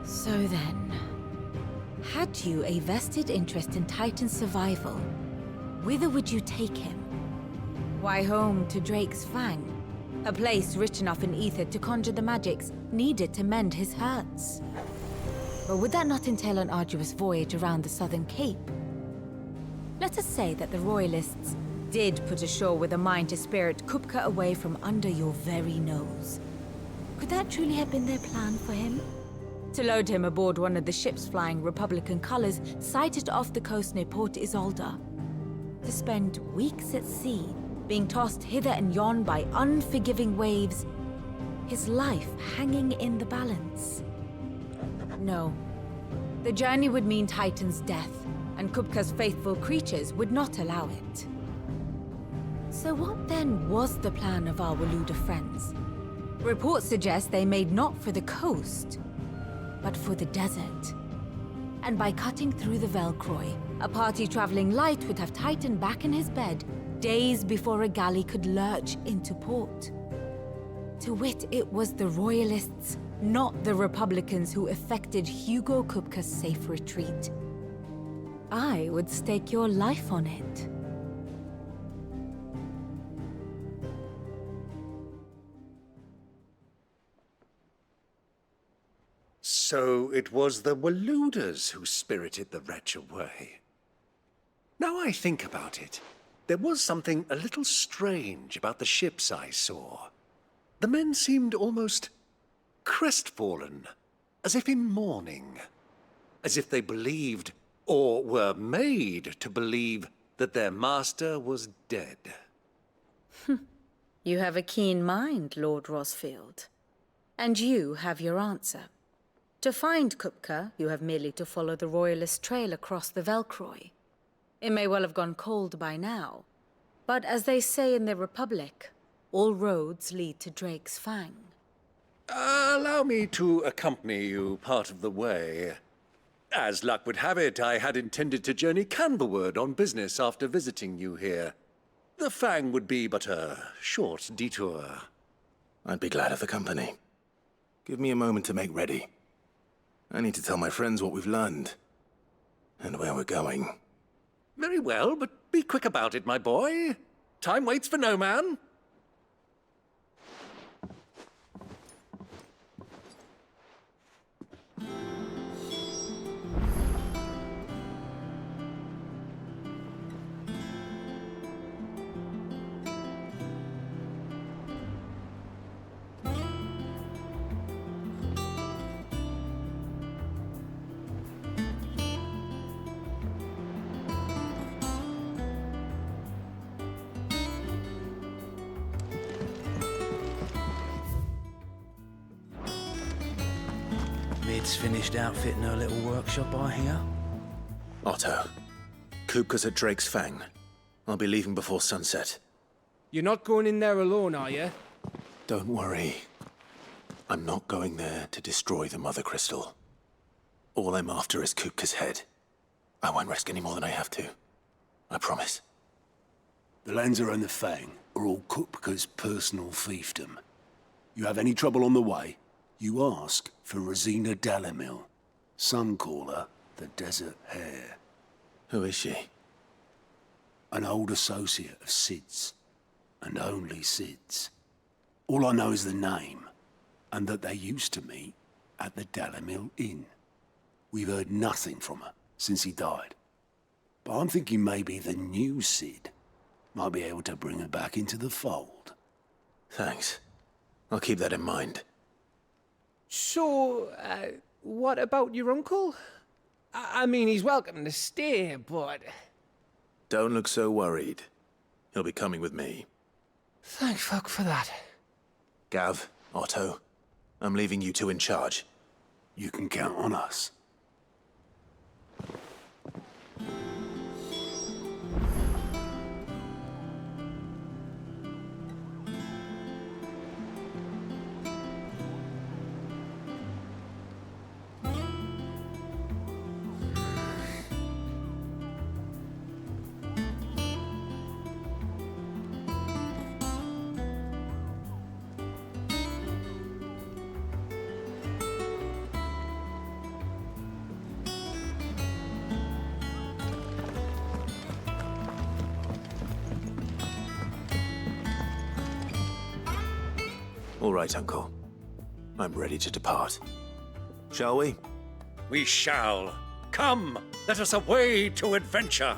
Speaker 15: So then, had you a vested interest in Titan's survival, whither would you take him? Why, home to Drake's Fang, a place rich enough in ether to conjure the magics needed to mend his hurts. But would that not entail an arduous voyage around the southern cape? Let us say that the Royalists did put ashore with a mind to spirit Kupka away from under your very nose. Could that truly have been their plan for him? To load him aboard one of the ships flying Republican colors sighted off the coast near Port Isolde. To spend weeks at sea, being tossed hither and yon by unforgiving waves, his life hanging in the balance. No. The journey would mean Titan's death, and Kupka's faithful creatures would not allow it. So what then was the plan of our Waluda friends? Reports suggest they made not for the coast, but for the desert. And by cutting through the Velcroy, a party traveling light would have Titan back in his bed days before a galley could lurch into port. To wit, it was the Royalists, not the Republicans, who effected Hugo Kupka's safe retreat. I would stake your life on it.
Speaker 19: So it was the Waluders who spirited the wretch away. Now I think about it, there was something a little strange about the ships I saw. The men seemed almost crestfallen, as if in mourning, as if they believed, or were made to believe, that their master was dead.
Speaker 15: You have a keen mind, Lord Rosfield. And you have your answer. To find Kupka, you have merely to follow the Royalist trail across the Velcroy. It may well have gone cold by now, but as they say in the Republic, all roads lead to Drake's Fang.
Speaker 19: Allow me to accompany you part of the way. As luck would have it, I had intended to journey Canberward on business after visiting you here. The Fang would be but a short detour.
Speaker 3: I'd be glad of the company. Give me a moment to make ready. I need to tell my friends what we've learned, and where we're going.
Speaker 19: Very well, but be quick about it, my boy. Time waits for no man.
Speaker 5: Mid's finished outfitting her little workshop, I hear.
Speaker 3: Otto, Kupka's at Drake's Fang. I'll be leaving before sunset.
Speaker 20: You're not going in there alone, are you?
Speaker 3: Don't worry. I'm not going there to destroy the Mother Crystal. All I'm after is Kupka's head. I won't risk any more than I have to. I promise.
Speaker 21: The Lanza and the Fang are all Kupka's personal fiefdom. You have any trouble on the way, you ask for Rosina Dalamil. Some call her the Desert Hare.
Speaker 3: Who is she?
Speaker 21: An old associate of Sid's, and only Sid's. All I know is the name, and that they used to meet at the Dalamil Inn. We've heard nothing from her since he died. But I'm thinking maybe the new Sid might be able to bring her back into the fold.
Speaker 3: Thanks. I'll keep that in mind.
Speaker 20: So, what about your uncle? I mean, he's welcome to stay, but...
Speaker 3: Don't look so worried. He'll be coming with me.
Speaker 20: Thank fuck for that.
Speaker 3: Gav, Otto, I'm leaving you two in charge.
Speaker 21: You can count on us.
Speaker 3: All right, Uncle. I'm ready to depart. Shall we?
Speaker 19: We shall. Come, let us away to adventure.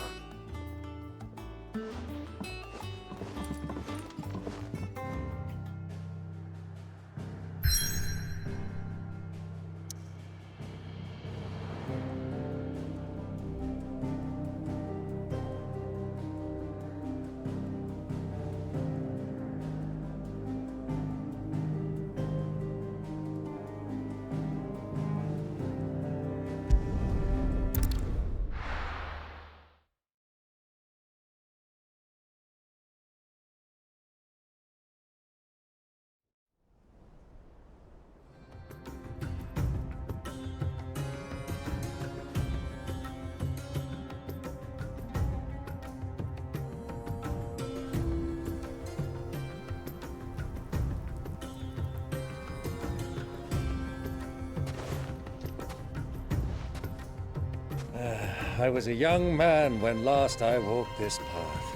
Speaker 19: I was a young man when last I walked this path.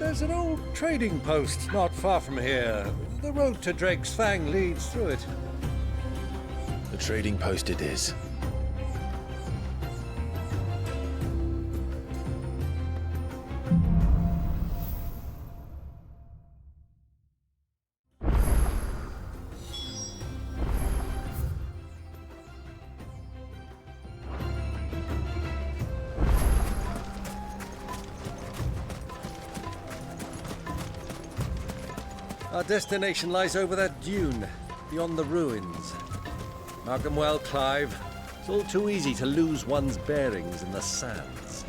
Speaker 19: There's an old trading post not far from here. The road to Drake's Fang leads through it.
Speaker 3: The trading post it is.
Speaker 19: Our destination lies over that dune, beyond the ruins. Mark 'em well, Clive. It's all too easy to lose one's bearings in the sands.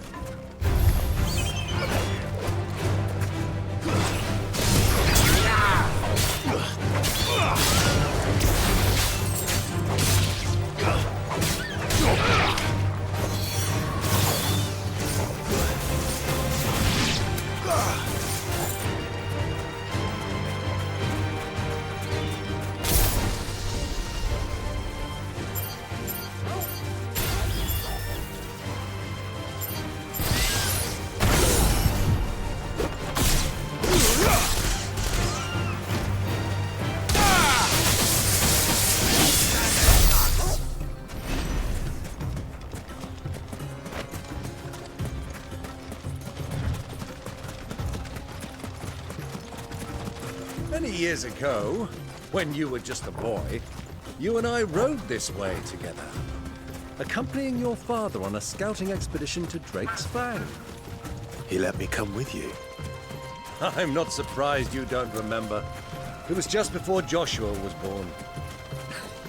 Speaker 19: Many years ago, when you were just a boy, you and I rode this way together, accompanying your father on a scouting expedition to Drake's Fang.
Speaker 3: He let me come with you.
Speaker 19: I'm not surprised you don't remember. It was just before Joshua was born.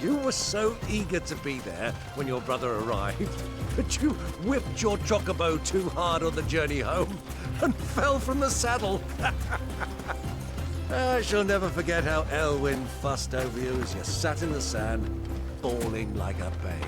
Speaker 19: You were so eager to be there when your brother arrived, but you whipped your chocobo too hard on the journey home and fell from the saddle. I shall never forget how Elwyn fussed over you as you sat in the sand, bawling like a babe.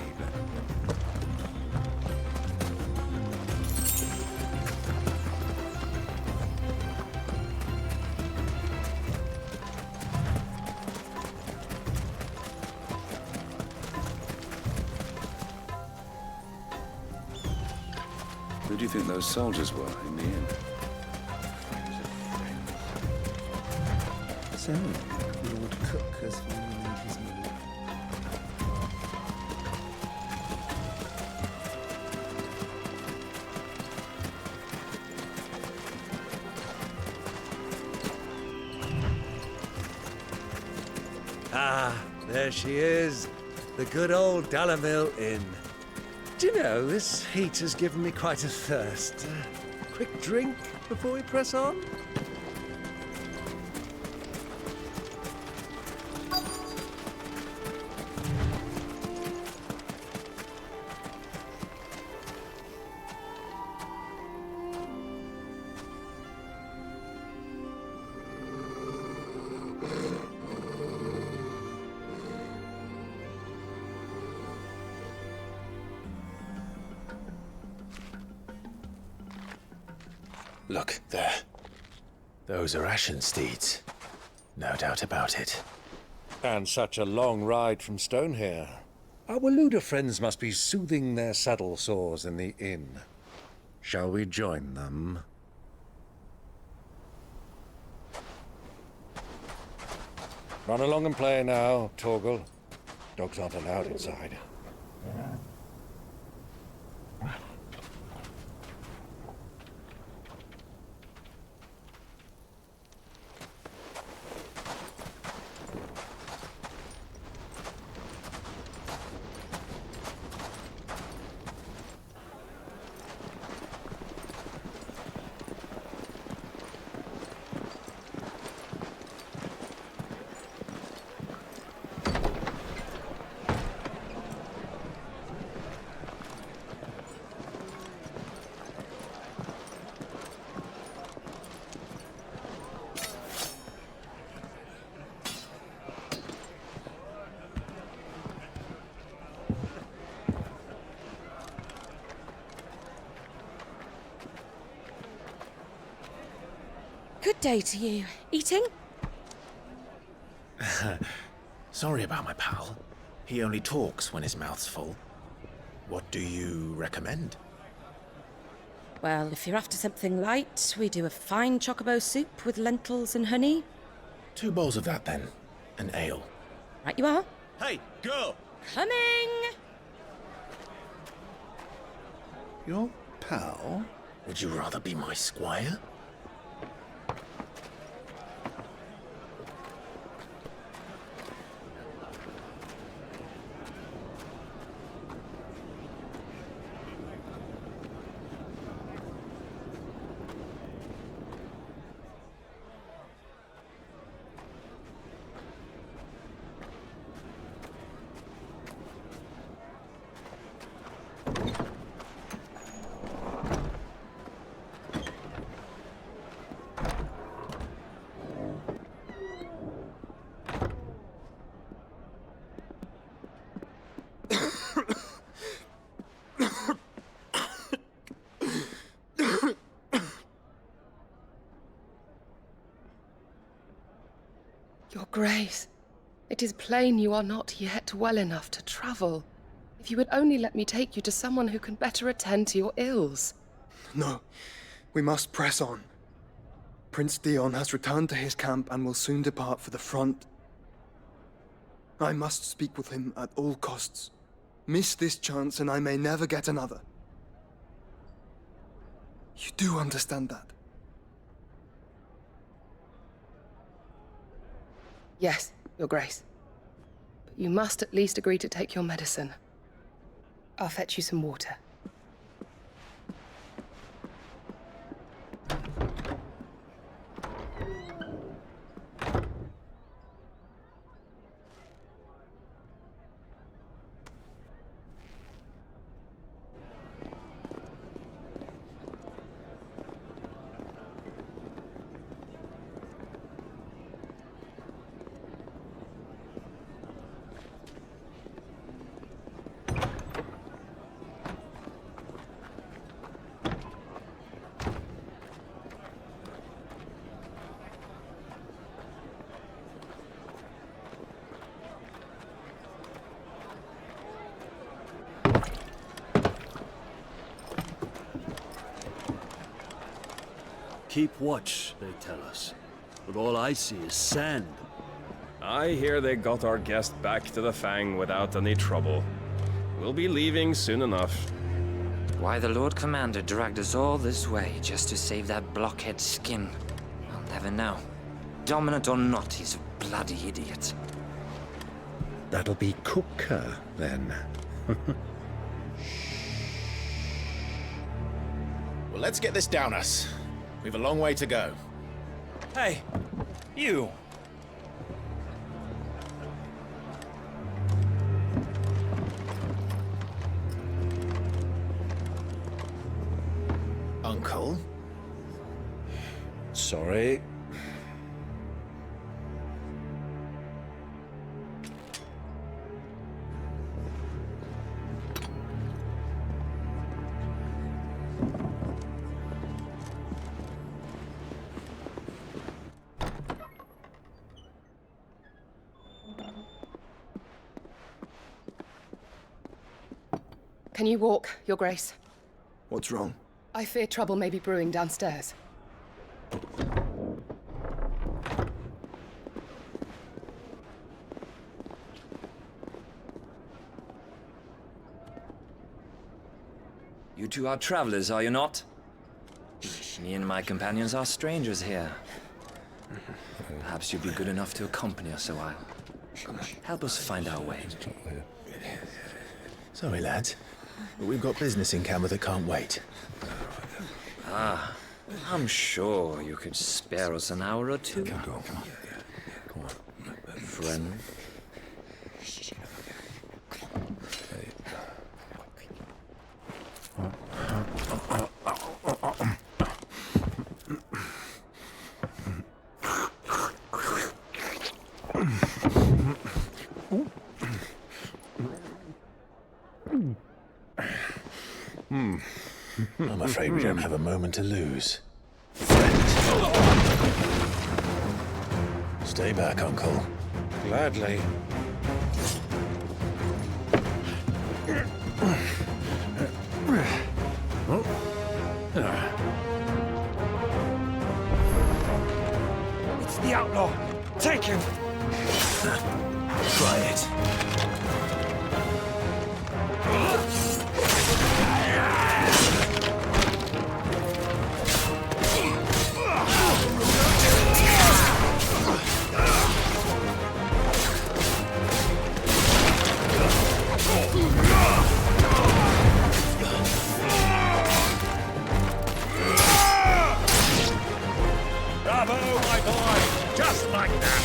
Speaker 6: Who do you think those soldiers were in the inn?
Speaker 1: So, Lord Cook has finally made his move.
Speaker 19: Ah, there she is. The good old Dalamil Inn. Do you know, this heat has given me quite a thirst. Quick drink before we press on? Look, there. Those are Ashen steeds. No doubt about it. And such a long ride from Stone here. Our Waluda friends must be soothing their saddle sores in the inn. Shall we join them? Run along and play now, Torgal. Dogs aren't allowed inside.
Speaker 2: Good day to you. Eating?
Speaker 3: Sorry about my pal. He only talks when his mouth's full. What do you recommend?
Speaker 2: Well, if you're after something light, we do a fine chocobo soup with lentils and honey.
Speaker 3: 2 bowls of that, then. An ale.
Speaker 2: Right you are.
Speaker 3: Hey, girl!
Speaker 2: Coming!
Speaker 3: Your pal? Would you rather be my squire?
Speaker 22: Your Grace, it is plain you are not yet well enough to travel. If you would only let me take you to someone who can better attend to your ills.
Speaker 23: No, we must press on. Prince Dion has returned to his camp and will soon depart for the front. I must speak with him at all costs. Miss this chance and I may never get another. You do understand that?
Speaker 22: Yes, Your Grace. But you must at least agree to take your medicine. I'll fetch you some water.
Speaker 21: keep watch, they tell us. But all I see is sand.
Speaker 5: I hear they got our guest back to the Fang without any trouble. We'll be leaving soon enough.
Speaker 8: Why the Lord Commander dragged us all this way just to save that blockhead skin, I'll never know. Dominant or not, he's a bloody idiot.
Speaker 9: That'll be Cooker, then.
Speaker 10: Well, let's get this down us. We've a long way to go.
Speaker 5: Hey, you!
Speaker 10: Uncle?
Speaker 9: Sorry.
Speaker 22: Can you walk, Your Grace?
Speaker 23: What's wrong?
Speaker 22: I fear trouble may be brewing downstairs.
Speaker 8: You two are travelers, are you not? Me and my companions are strangers here. Perhaps you'd be good enough to accompany us a while. Help us find our way.
Speaker 10: Sorry, lads, but we've got business in Camber that can't wait.
Speaker 8: Ah, I'm sure you could spare us an hour or two.
Speaker 9: Come on.
Speaker 8: Friend.
Speaker 21: I'm afraid we don't have a moment to lose. Stay back, Uncle.
Speaker 9: Gladly.
Speaker 12: It's the outlaw. Take him.
Speaker 21: Try it.
Speaker 14: Bravo, my boy! Just like that!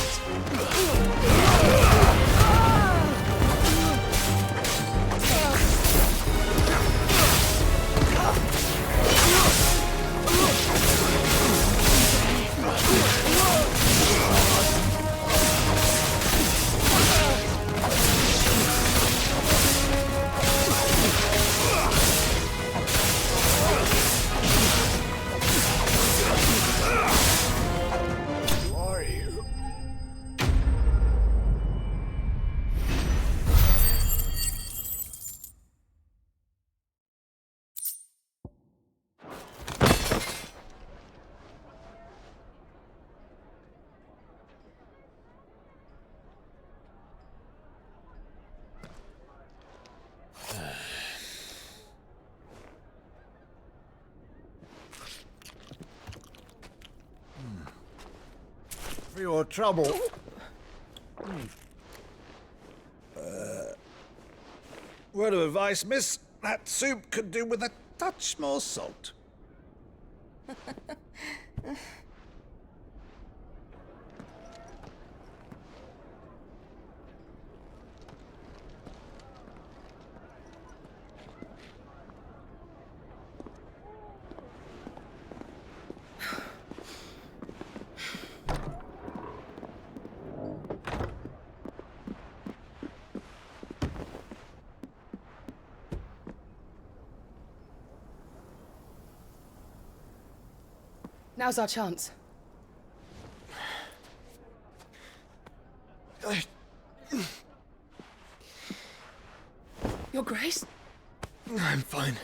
Speaker 9: For your trouble. Word of advice, miss. That soup could do with a touch more salt.
Speaker 22: Now's our chance. Your Grace?
Speaker 10: I'm fine.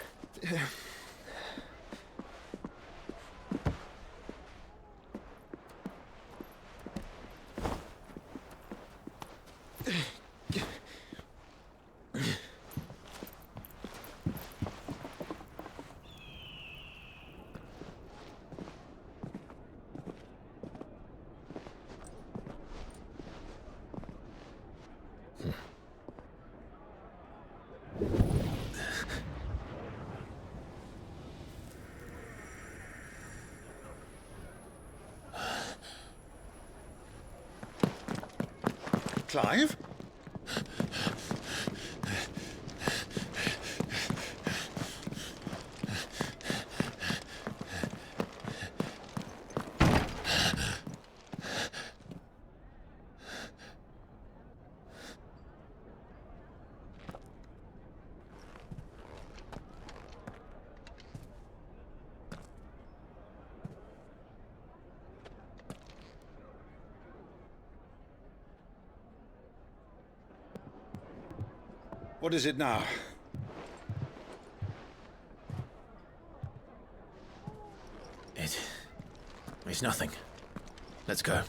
Speaker 9: Clive? What is it now?
Speaker 10: It's nothing. Let's go.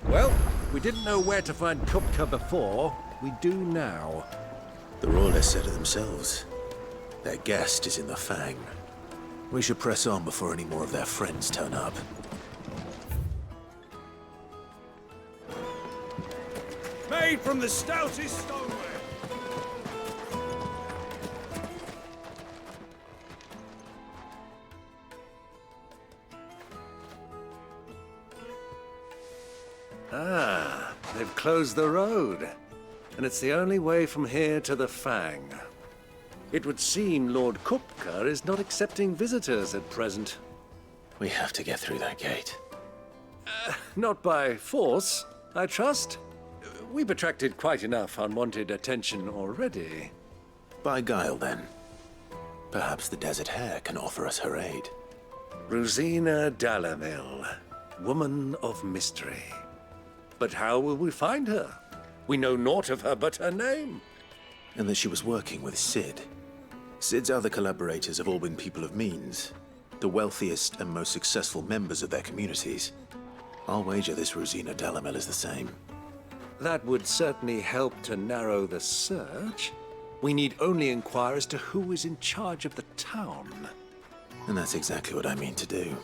Speaker 19: Well, we didn't know where to find Kupka before. We do now.
Speaker 3: The Royalists said it themselves. Their guest is in the Fang. We should press on before any more of their friends turn up.
Speaker 14: Made from the stoutest stoneware.
Speaker 19: Ah, they've closed the road. And it's the only way from here to the Fang. It would seem Lord Kupka is not accepting visitors at present.
Speaker 3: We have to get through that gate.
Speaker 19: Not by force, I trust. We've attracted quite enough unwanted attention already.
Speaker 3: By guile, then. Perhaps the Desert Hare can offer us her aid.
Speaker 19: Rosina Dalamil, woman of mystery. But how will we find her? We know naught of her but her name.
Speaker 3: And that she was working with Sid. Sid's other collaborators have all been people of means, the wealthiest and most successful members of their communities. I'll wager this Rosina Dalamel is the same.
Speaker 19: That would certainly help to narrow the search. We need only inquire as to who is in charge of the town.
Speaker 3: And that's exactly what I mean to do.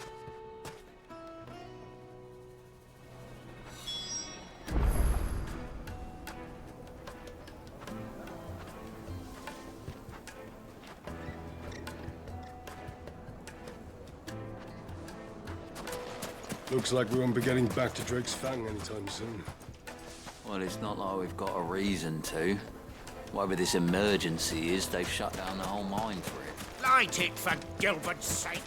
Speaker 4: Looks like we won't be getting back to Drake's Fang anytime soon.
Speaker 7: Well, it's not like we've got a reason to. Whatever this emergency is, they've shut down the whole mine for it.
Speaker 14: Light it, for Gilbert's sake!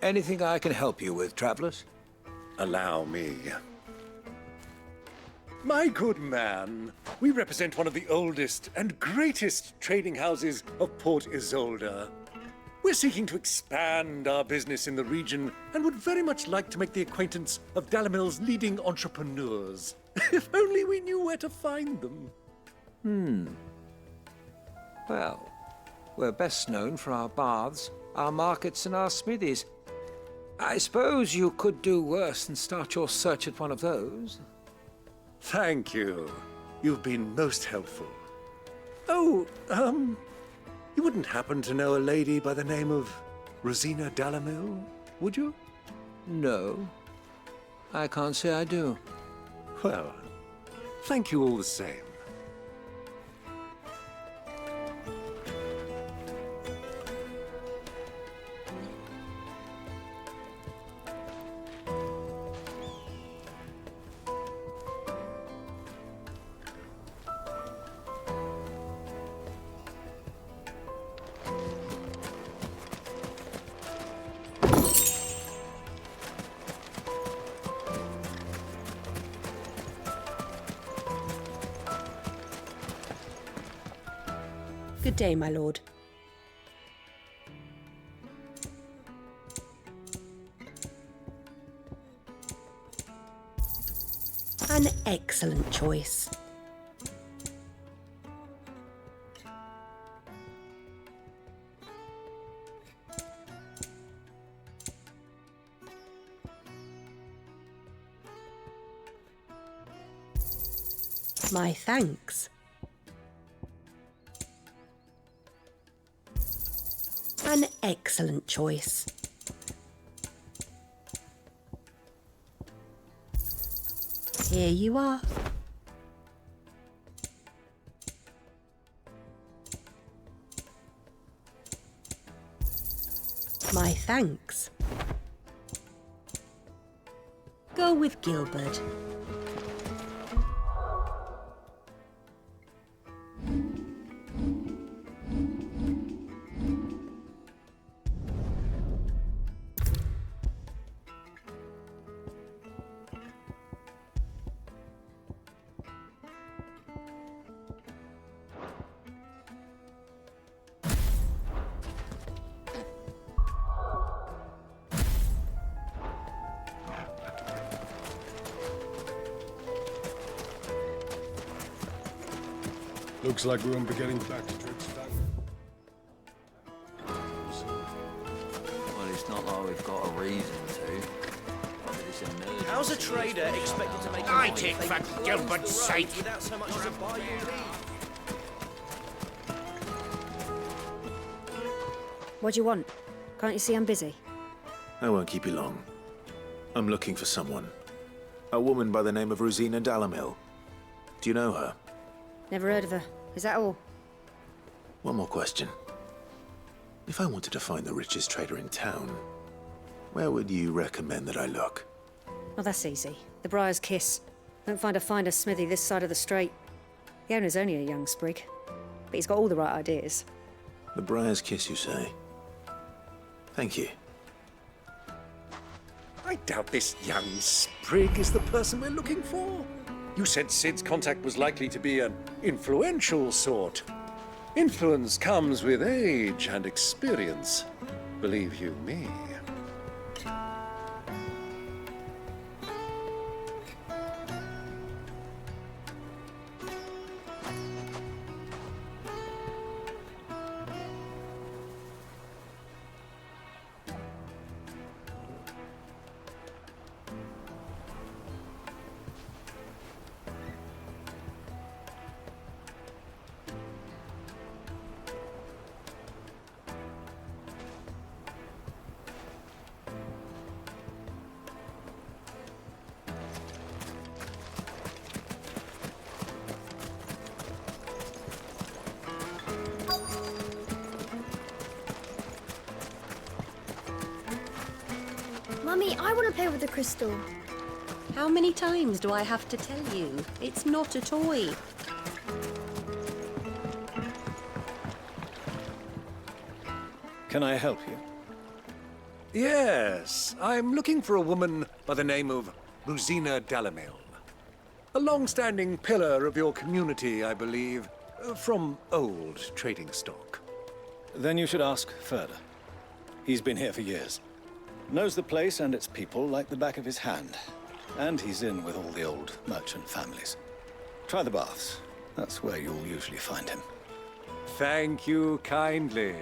Speaker 19: Anything I can help you with, travelers? Allow me. My good man, we represent one of the oldest and greatest trading houses of Port Isolde. We're seeking to expand our business in the region and would very much like to make the acquaintance of Dalamil's leading entrepreneurs. If only we knew where to find them.
Speaker 17: Well, we're best known for our baths, our markets, and our smithies. I suppose you could do worse than start your search at one of those.
Speaker 19: Thank you. You've been most helpful. Oh, you wouldn't happen to know a lady by the name of Rosina Dalamil, would you?
Speaker 17: No, I can't say I do.
Speaker 19: Well, thank you all the same.
Speaker 2: Good day, my lord. An excellent choice. My thanks. An excellent choice. Here you are. My thanks. Go with Gilbert.
Speaker 4: Looks like we won't be getting back to Drake's Fang.
Speaker 7: Well, it's not like we've got a reason to.
Speaker 5: How's a trader expected to make a
Speaker 14: I
Speaker 5: money
Speaker 14: take
Speaker 5: if they
Speaker 14: for
Speaker 5: close
Speaker 14: Gilbert's
Speaker 5: the
Speaker 14: sake.
Speaker 5: roads without so much as a buy you leave?
Speaker 11: What do you want? Can't you see I'm busy?
Speaker 3: I won't keep you long. I'm looking for someone. A woman by the name of Rosina Dalamil. Do you know her?
Speaker 11: Never heard of her. Is that all?
Speaker 3: One more question. If I wanted to find the richest trader in town, where would you recommend that I look?
Speaker 11: Well, that's easy. The Briar's Kiss. Won't find a finer smithy this side of the strait. The owner's only a young sprig, but he's got all the right ideas.
Speaker 3: The Briar's Kiss, you say? Thank you.
Speaker 19: I doubt this young sprig is the person we're looking for. You said Sid's contact was likely to be an influential sort. Influence comes with age and experience. Believe you me.
Speaker 13: Mummy, I want to play with the crystal.
Speaker 2: How many times do I have to tell you? It's not a toy.
Speaker 6: Can I help you?
Speaker 19: Yes, I'm looking for a woman by the name of Rosina Dalamil. A long-standing pillar of your community, I believe, from old trading stock.
Speaker 6: Then you should ask Further. He's been here for years. Knows the place and its people like the back of his hand. And he's in with all the old merchant families. Try the baths. That's where you'll usually find him.
Speaker 19: Thank you kindly.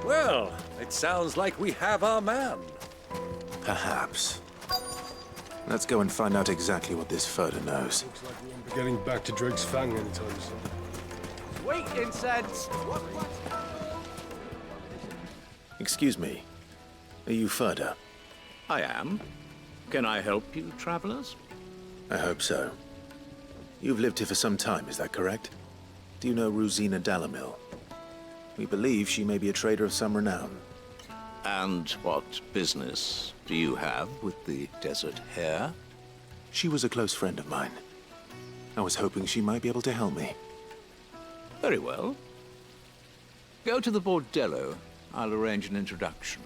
Speaker 19: Well, it sounds like we have our man.
Speaker 3: Perhaps. Let's go and find out exactly what this Further knows.
Speaker 4: Looks like we won't be getting back to Drake's Fang anytime soon.
Speaker 5: Sweet incense!
Speaker 3: Excuse me. Are you Further?
Speaker 16: I am. Can I help you, travelers?
Speaker 3: I hope so. You've lived here for some time, is that correct? Do you know Rosina Dalamil? We believe she may be a trader of some renown.
Speaker 16: And what business do you have with the desert hare?
Speaker 3: She was a close friend of mine. I was hoping she might be able to help me.
Speaker 16: Very well. Go to the bordello. I'll arrange an introduction.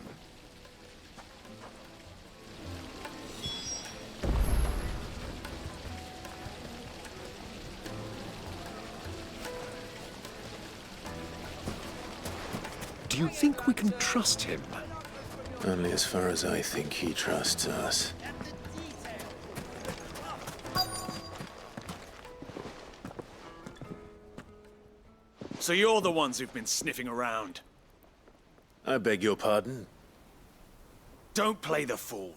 Speaker 19: Do you think we can trust him?
Speaker 3: Only as far as I think he trusts us.
Speaker 9: So you're the ones who've been sniffing around.
Speaker 3: I beg your pardon?
Speaker 9: Don't play the fool.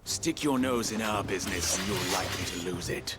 Speaker 9: Stick your nose in our business and you're likely to lose it.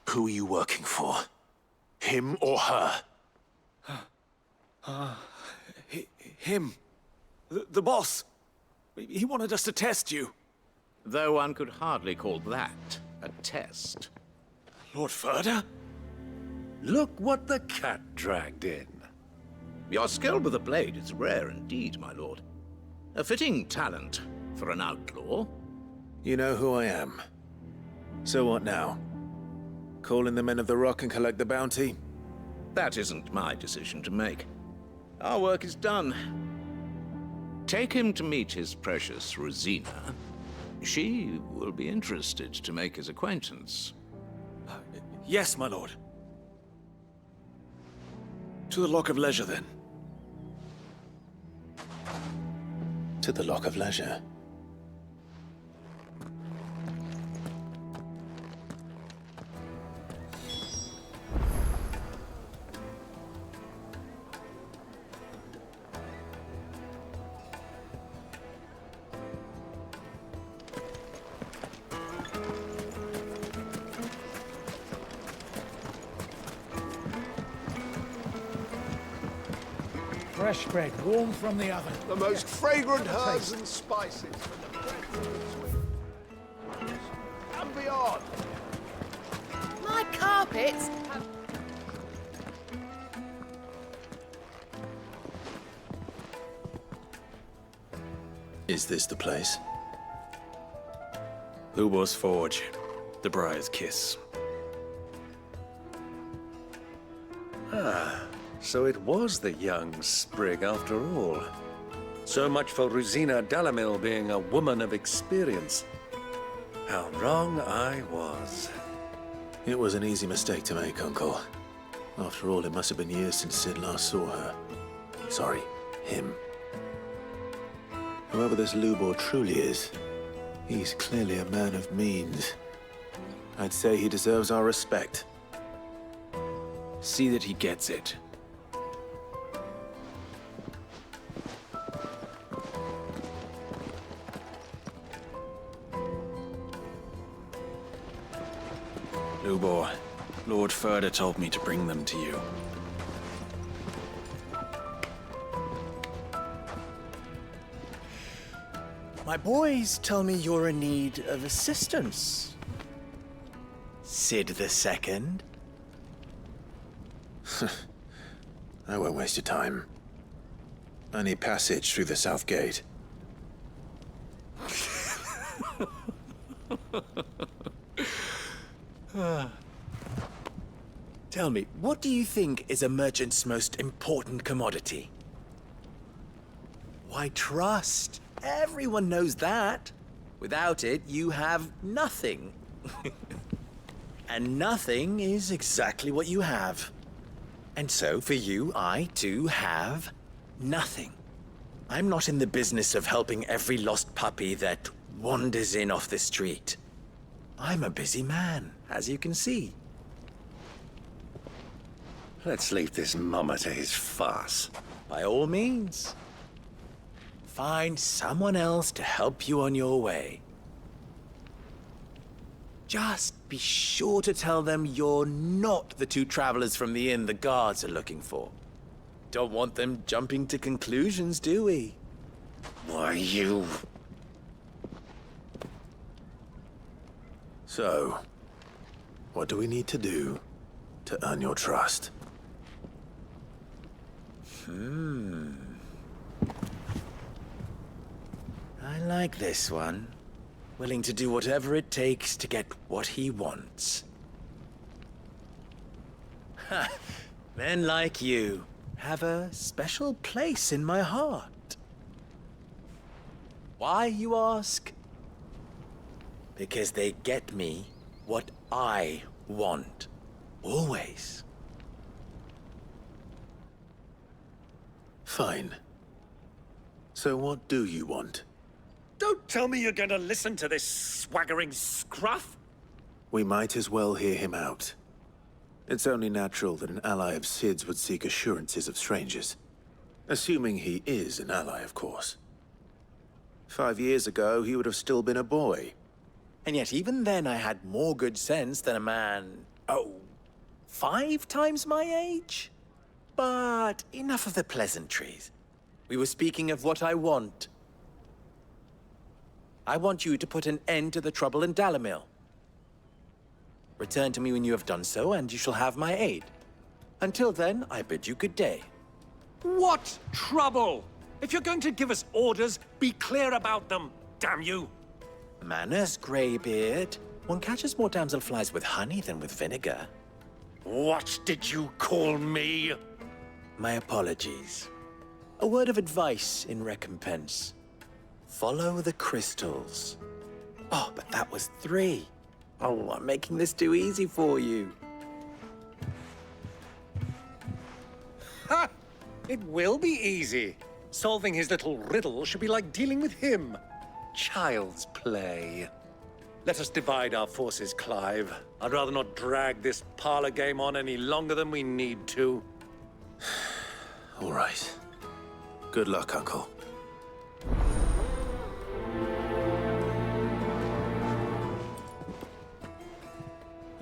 Speaker 3: Who are you working for? Him or her?
Speaker 9: Him. The boss. He wanted us to test you.
Speaker 16: Though one could hardly call that a test.
Speaker 9: Lord Ferda?
Speaker 19: Look what the cat dragged in.
Speaker 16: Your skill with the blade is rare indeed, my lord. A fitting talent for an outlaw.
Speaker 3: You know who I am. So what now? Call in the Men of the Rock and collect the bounty?
Speaker 16: That isn't my decision to make. Our work is done. Take him to meet his precious Rosina. She will be interested to make his acquaintance.
Speaker 9: Yes, my lord. To the Lock of Leisure, then.
Speaker 3: To the Lock of Leisure.
Speaker 14: Fresh bread, warm from the oven.
Speaker 21: The most fragrant herbs and spices from the breath of the sweet. And beyond.
Speaker 22: My carpets have...
Speaker 3: Is this the place?
Speaker 9: Lubor's Forge. The Briar's Kiss.
Speaker 19: Ah, so it was the young sprig after all. So much for Rosina Dalamil being a woman of experience. How wrong I was.
Speaker 3: It was an easy mistake to make, Uncle. After all, it must have been years since Sid last saw her. Sorry, him. Whoever this Lubor truly is, he's clearly a man of means. I'd say he deserves our respect.
Speaker 9: See that he gets it. Lubor, Lord Ferda told me to bring them to you.
Speaker 15: My boys tell me you're in need of assistance.
Speaker 3: Sid II? I won't waste your time. I need passage through the south gate.
Speaker 9: Tell me, what do you think is a merchant's most important commodity? Why, trust. Everyone knows that. Without it, you have nothing. And nothing is exactly what you have. And so, for you, I, too, have nothing. I'm not in the business of helping every lost puppy that wanders in off the street. I'm a busy man, as you can see.
Speaker 19: Let's leave this mummer to his farce.
Speaker 9: By all means. Find someone else to help you on your way. Just be sure to tell them you're not the two travelers from the inn the guards are looking for. Don't want them jumping to conclusions, do we?
Speaker 19: Why, you...
Speaker 3: So, what do we need to do to earn your trust?
Speaker 9: I like this one. Willing to do whatever it takes to get what he wants. Ha! Men like you have a special place in my heart. Why, you ask? Because they get me what I want. Always.
Speaker 3: Fine. So what do you want?
Speaker 19: Don't tell me you're going to listen to this swaggering scruff!
Speaker 3: We might as well hear him out. It's only natural that an ally of Sid's would seek assurances of strangers. Assuming he is an ally, of course. 5 years ago, he would have still been a boy.
Speaker 9: And yet even then I had more good sense than a man, 5 times my age? But enough of the pleasantries. We were speaking of what I want. I want you to put an end to the trouble in Dalamil. Return to me when you have done so, and you shall have my aid. Until then, I bid you good day.
Speaker 19: What trouble? If you're going to give us orders, be clear about them, damn you!
Speaker 9: Manners, Greybeard. One catches more damselflies with honey than with vinegar.
Speaker 19: What did you call me?
Speaker 9: My apologies. A word of advice in recompense. Follow the crystals. Oh, but that was 3. Oh, I'm making this too easy for you.
Speaker 19: Ha! It will be easy. Solving his little riddle should be like dealing with him. Child's play. Let us divide our forces, Clive. I'd rather not drag this parlor game on any longer than we need to.
Speaker 3: All right. Good luck, Uncle.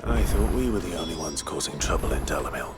Speaker 3: I thought we were the only ones causing trouble in Dalamil.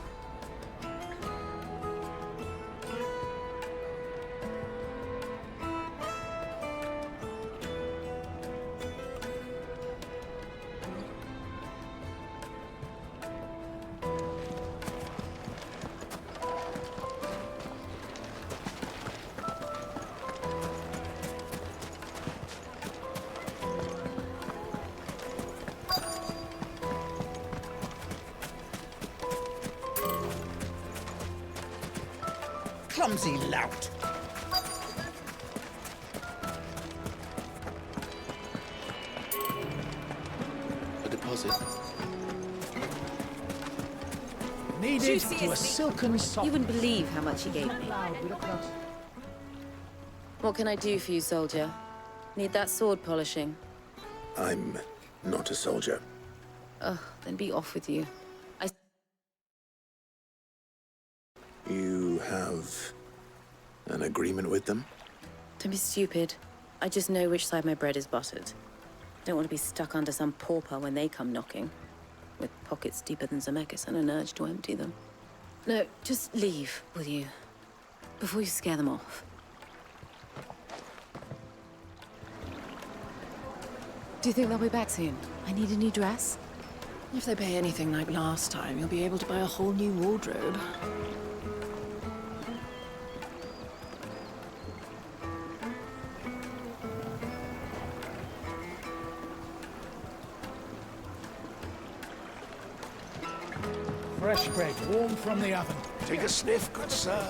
Speaker 15: Clumsy lout!
Speaker 1: A deposit.
Speaker 2: Needed to a silken sock. You wouldn't believe how much he gave me. What can I do for you, soldier? Need that sword polishing?
Speaker 3: I'm not a soldier.
Speaker 2: Ugh, then be off with you.
Speaker 3: You have an agreement with them?
Speaker 2: Don't be stupid. I just know which side my bread is buttered. Don't want to be stuck under some pauper when they come knocking. With pockets deeper than Zemeckis and an urge to empty them. No, just leave, will you? Before you scare them off. Do you think they'll be back soon? I need a new dress. If they pay anything like last time, you'll be able to buy a whole new wardrobe.
Speaker 15: Fresh bread, warm from the oven.
Speaker 21: Take a sniff, good sir.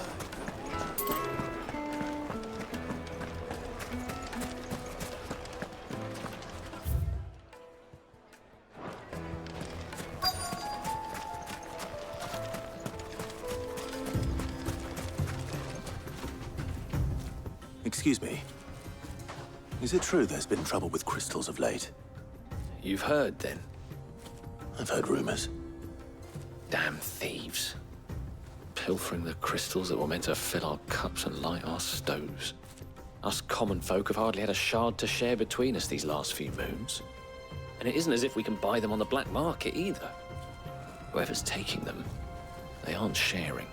Speaker 3: Excuse me. Is it true there's been trouble with crystals of late?
Speaker 5: You've heard, then?
Speaker 3: I've heard rumors.
Speaker 5: Damn thieves. Pilfering the crystals that were meant to fill our cups and light our stoves. Us common folk have hardly had a shard to share between us these last few moons. And it isn't as if we can buy them on the black market either. Whoever's taking them, they aren't sharing.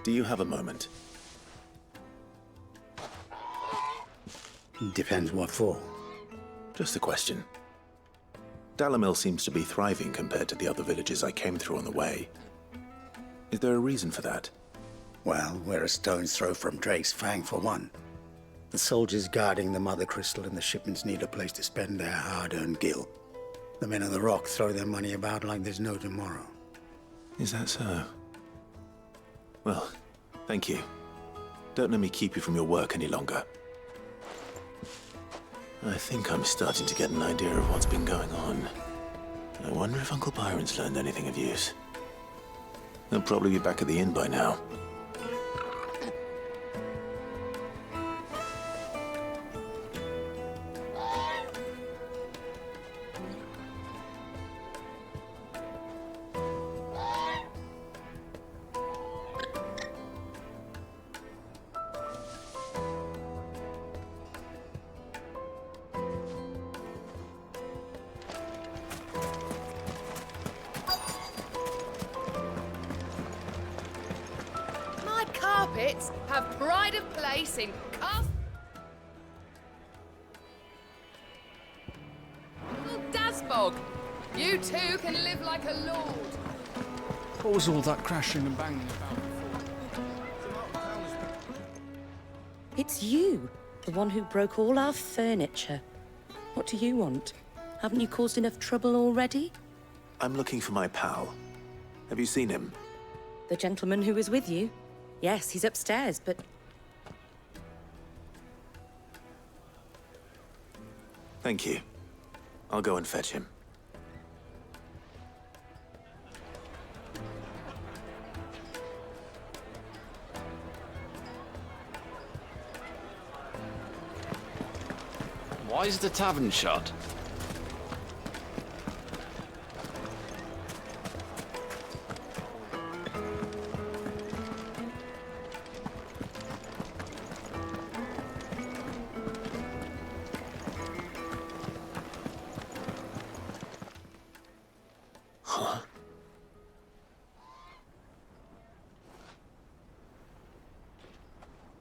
Speaker 3: Do you have a moment?
Speaker 21: Depends what for.
Speaker 3: Just a question. Dalamil seems to be thriving compared to the other villages I came through on the way. Is there a reason for that?
Speaker 21: Well, we're a stone's throw from Drake's Fang, for one. The soldiers guarding the Mother Crystal and the shipments need a place to spend their hard-earned gil. The men of the Rock throw their money about like there's no tomorrow.
Speaker 3: Is that so? Well, thank you. Don't let me keep you from your work any longer. I think I'm starting to get an idea of what's been going on. I wonder if Uncle Byron's learned anything of use. He'll probably be back at the inn by now.
Speaker 22: Carpets have pride of place in Castle Dasbog. You too can live like a lord.
Speaker 18: What was all that crashing and banging about?
Speaker 2: It's you, the one who broke all our furniture. What do you want? Haven't you caused enough trouble already?
Speaker 3: I'm looking for my pal. Have you seen him?
Speaker 2: The gentleman who was with you? Yes, he's upstairs, but...
Speaker 3: Thank you. I'll go and fetch him.
Speaker 5: Why is the tavern shut?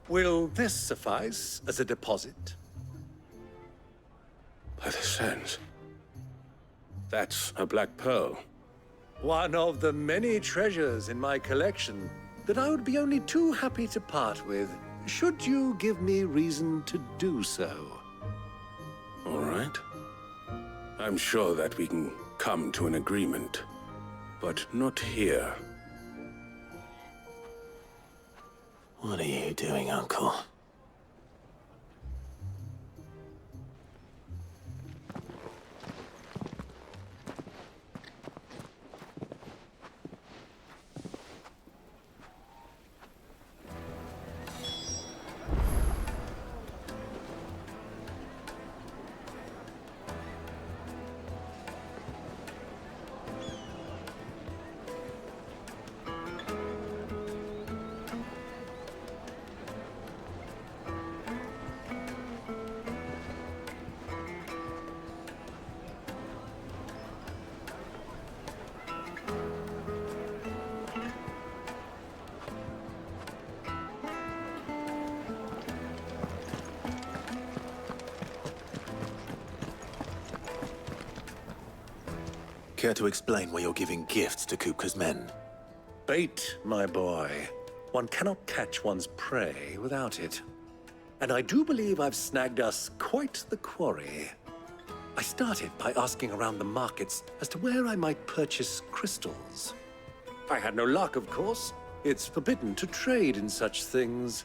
Speaker 19: Will this suffice as a deposit?
Speaker 4: By the sands. That's a black pearl.
Speaker 19: One of the many treasures in my collection that I would be only too happy to part with, should you give me reason to do so.
Speaker 4: All right. I'm sure that we can come to an agreement, but not here.
Speaker 3: What are you doing, Uncle? Care to explain why you're giving gifts to Kupka's men?
Speaker 19: Bait, my boy. One cannot catch one's prey without it. And I do believe I've snagged us quite the quarry. I started by asking around the markets as to where I might purchase crystals. I had no luck, of course. It's forbidden to trade in such things.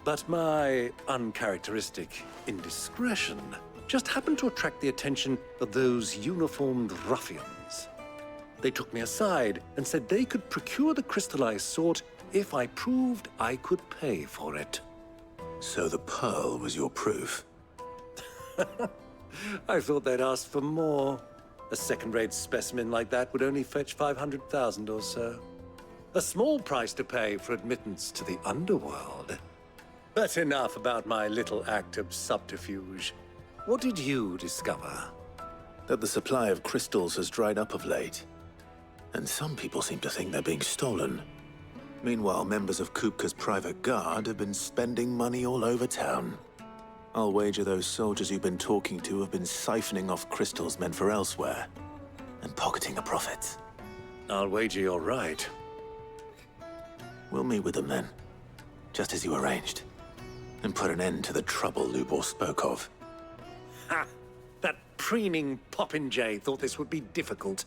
Speaker 19: But my uncharacteristic indiscretion just happened to attract the attention of those uniformed ruffians. They took me aside and said they could procure the crystal I sought if I proved I could pay for it.
Speaker 3: So the pearl was your proof?
Speaker 19: I thought they'd asked for more. A second-rate specimen like that would only fetch 500,000 or so. A small price to pay for admittance to the underworld. But enough about my little act of subterfuge. What did you discover?
Speaker 3: That the supply of crystals has dried up of late. And some people seem to think they're being stolen. Meanwhile, members of Kupka's private guard have been spending money all over town. I'll wager those soldiers you've been talking to have been siphoning off crystals meant for elsewhere, and pocketing the profits.
Speaker 19: I'll wager you're right.
Speaker 3: We'll meet with them then, just as you arranged, and put an end to the trouble Lubor spoke of.
Speaker 19: Ha! That preening popinjay thought this would be difficult.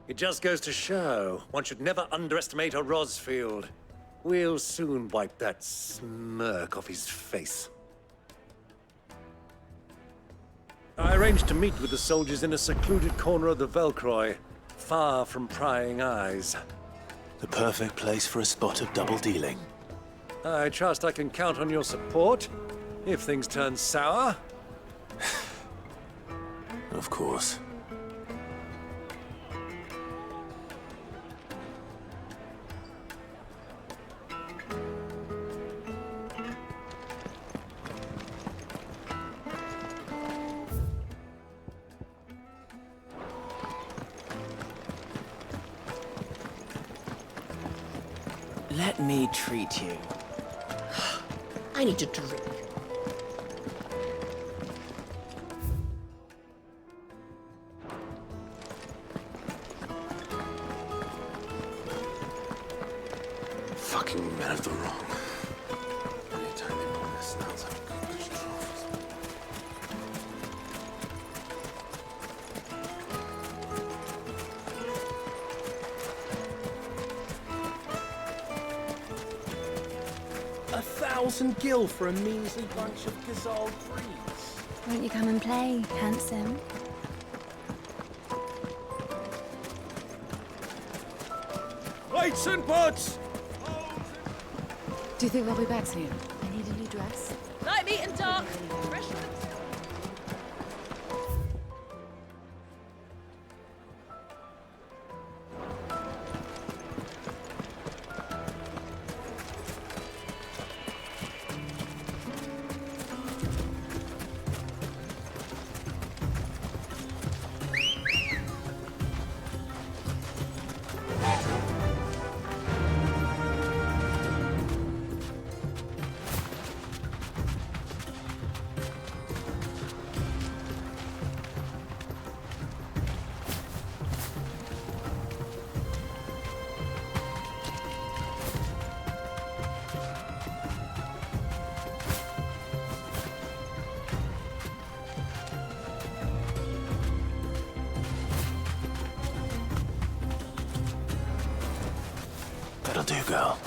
Speaker 19: It just goes to show, one should never underestimate a Rosfield. We'll soon wipe that smirk off his face. I arranged to meet with the soldiers in a secluded corner of the Velcroy, far from prying eyes.
Speaker 3: The perfect place for a spot of double dealing.
Speaker 19: I trust I can count on your support, if things turn sour.
Speaker 3: Of course.
Speaker 8: Let me treat you. I need a drink.
Speaker 3: Fucking men of the wrong. Anytime they pull their snouts out of Kupka's trophies.
Speaker 1: $1,000 gil for a measly bunch of Gazal trees.
Speaker 13: Won't you come and play, handsome?
Speaker 1: Lights and pots!
Speaker 2: Do you think they'll be back soon?
Speaker 13: I need a new dress.
Speaker 2: Light, meat, and dark. Fresh
Speaker 3: That'll do, girl.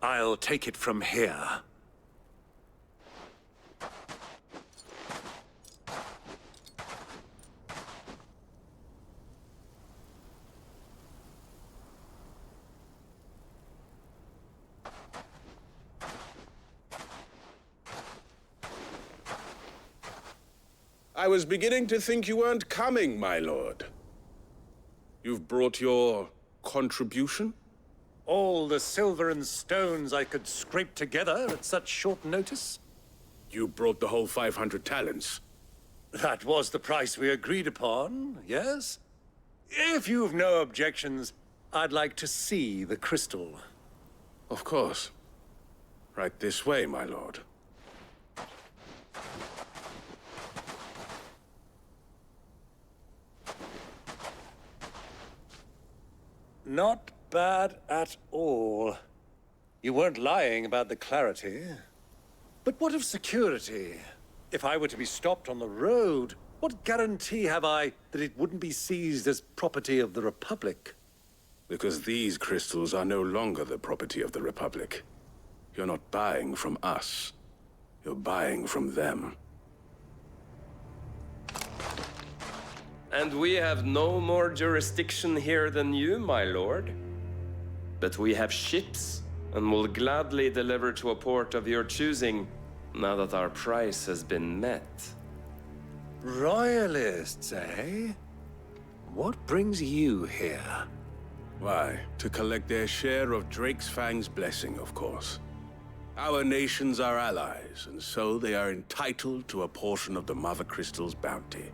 Speaker 19: I'll take it from here.
Speaker 4: I was beginning to think you weren't coming, my lord. You've brought your contribution?
Speaker 19: All the silver and stones I could scrape together at such short notice?
Speaker 4: You brought the whole 500 talents.
Speaker 19: That was the price we agreed upon, yes? If you've no objections, I'd like to see the crystal.
Speaker 4: Of course. Right this way, my lord.
Speaker 19: Not bad at all. You weren't lying about the clarity. But what of security? If I were to be stopped on the road, what guarantee have I that it wouldn't be seized as property of the Republic?
Speaker 4: Because these crystals are no longer the property of the Republic. You're not buying from us. You're buying from them.
Speaker 12: And we have no more jurisdiction here than you, my lord. But we have ships, and will gladly deliver to a port of your choosing, now that our price has been met.
Speaker 19: Royalists, eh? What brings you here?
Speaker 4: Why, to collect their share of Drake's Fang's blessing, of course. Our nations are allies, and so they are entitled to a portion of the Mother Crystal's bounty.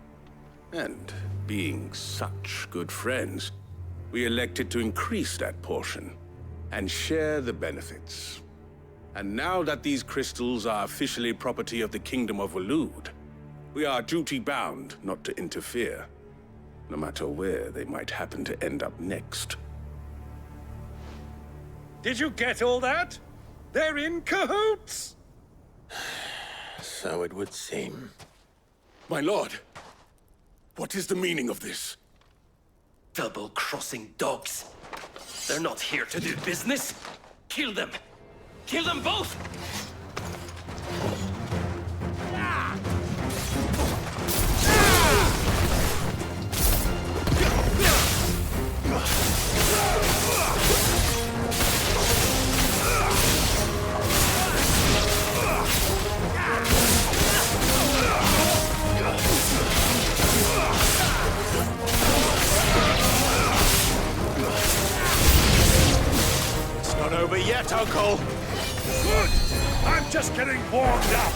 Speaker 4: And being such good friends, we elected to increase that portion and share the benefits. And now that these crystals are officially property of the Kingdom of Waloed, we are duty-bound not to interfere, no matter where they might happen to end up next.
Speaker 19: Did you get all that? They're in cahoots!
Speaker 3: So it would seem.
Speaker 4: My lord, what is the meaning of this?
Speaker 20: Double-crossing dogs. They're not here to do business. Kill them. Kill them both!
Speaker 19: It's not over yet, Uncle! Good! I'm just getting warmed up!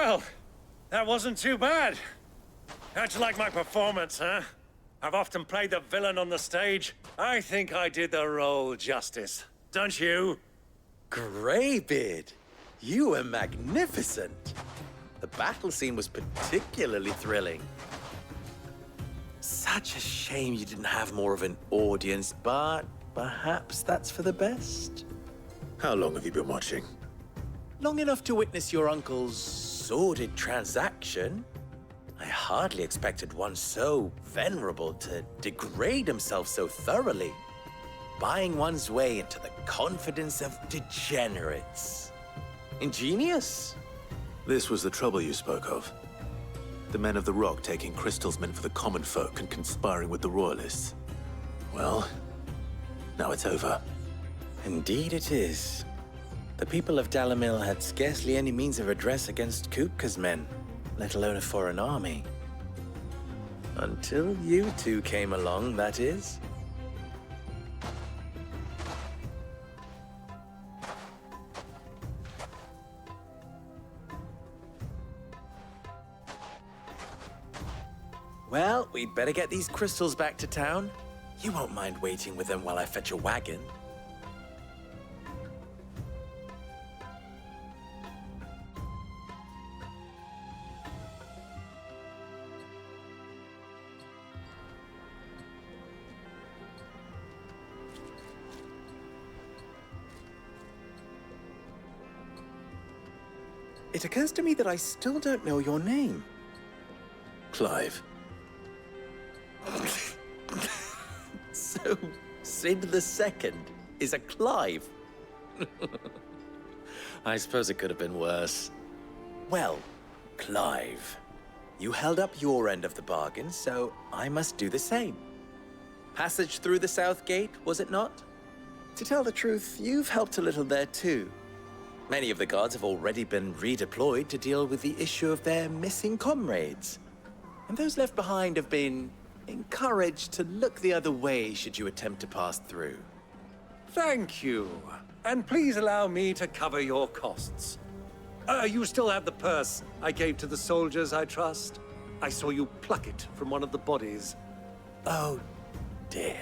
Speaker 21: Well, that wasn't too bad. How'd you like my performance, huh? I've often played the villain on the stage. I think I did the role justice. Don't you?
Speaker 9: Greybeard, you were magnificent. The battle scene was particularly thrilling. Such a shame you didn't have more of an audience, but perhaps that's for the best.
Speaker 3: How long have you been watching?
Speaker 9: Long enough to witness your uncle's sordid transaction. I hardly expected one so venerable to degrade himself so thoroughly, buying one's way into the confidence of degenerates. Ingenious.
Speaker 3: This was the trouble you spoke of. The men of the Rock taking crystals meant for the common folk and conspiring with the Royalists. Well, now it's over.
Speaker 9: Indeed it is. The people of Dalamil had scarcely any means of redress against Kupka's men, let alone a foreign army. Until you two came along, that is. Well, we'd better get these crystals back to town. You won't mind waiting with them while I fetch a wagon. It occurs to me that I still don't know your name.
Speaker 3: Clive.
Speaker 9: So, Sid the Second is a Clive? I suppose it could have been worse. Well, Clive, you held up your end of the bargain, so I must do the same. Passage through the South Gate, was it not? To tell the truth, you've helped a little there too. Many of the guards have already been redeployed to deal with the issue of their missing comrades. And those left behind have been encouraged to look the other way should you attempt to pass through.
Speaker 21: Thank you. And please allow me to cover your costs. You still have the purse I gave to the soldiers, I trust? I saw you pluck it from one of the bodies.
Speaker 9: Oh, dear.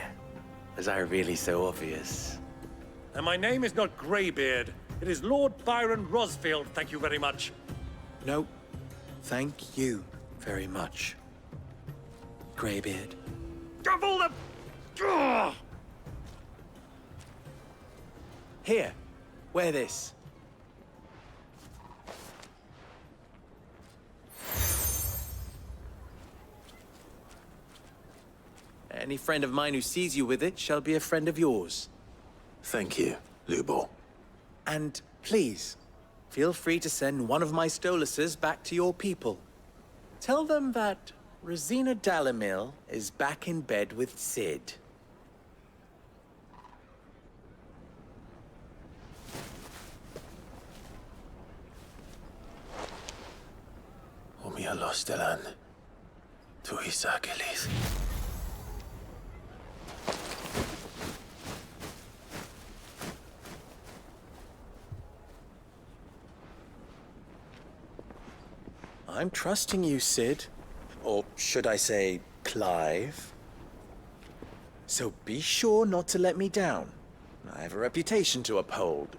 Speaker 9: Was I really so obvious?
Speaker 21: And my name is not Greybeard. It is Lord Byron Rosfield, thank you very much.
Speaker 9: No, thank you very much, Greybeard.
Speaker 21: Of all the... Ugh!
Speaker 9: Here, wear this. Any friend of mine who sees you with it shall be a friend of yours.
Speaker 3: Thank you, Lubor.
Speaker 9: And please, feel free to send one of my Stoluses back to your people. Tell them that Rosina Dalamil is back in bed with Sid.
Speaker 3: Umia los delan. Tu isakelis.
Speaker 9: I'm trusting you, Sid. Or should I say, Clive? So be sure not to let me down. I have a reputation to uphold.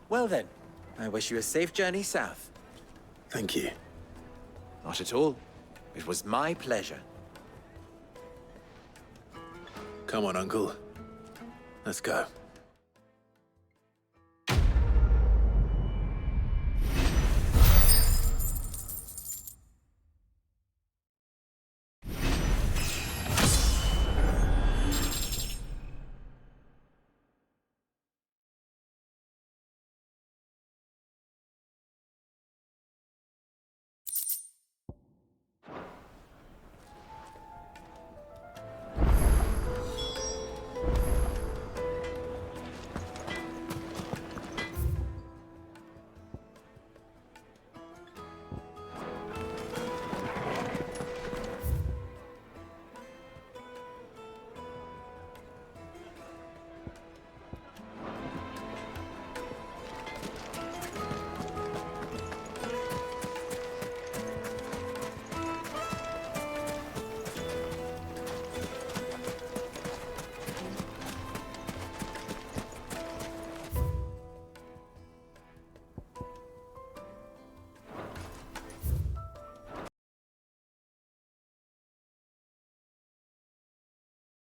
Speaker 9: Well then, I wish you a safe journey south.
Speaker 3: Thank you.
Speaker 9: Not at all. It was my pleasure.
Speaker 3: Come on, Uncle. Let's go.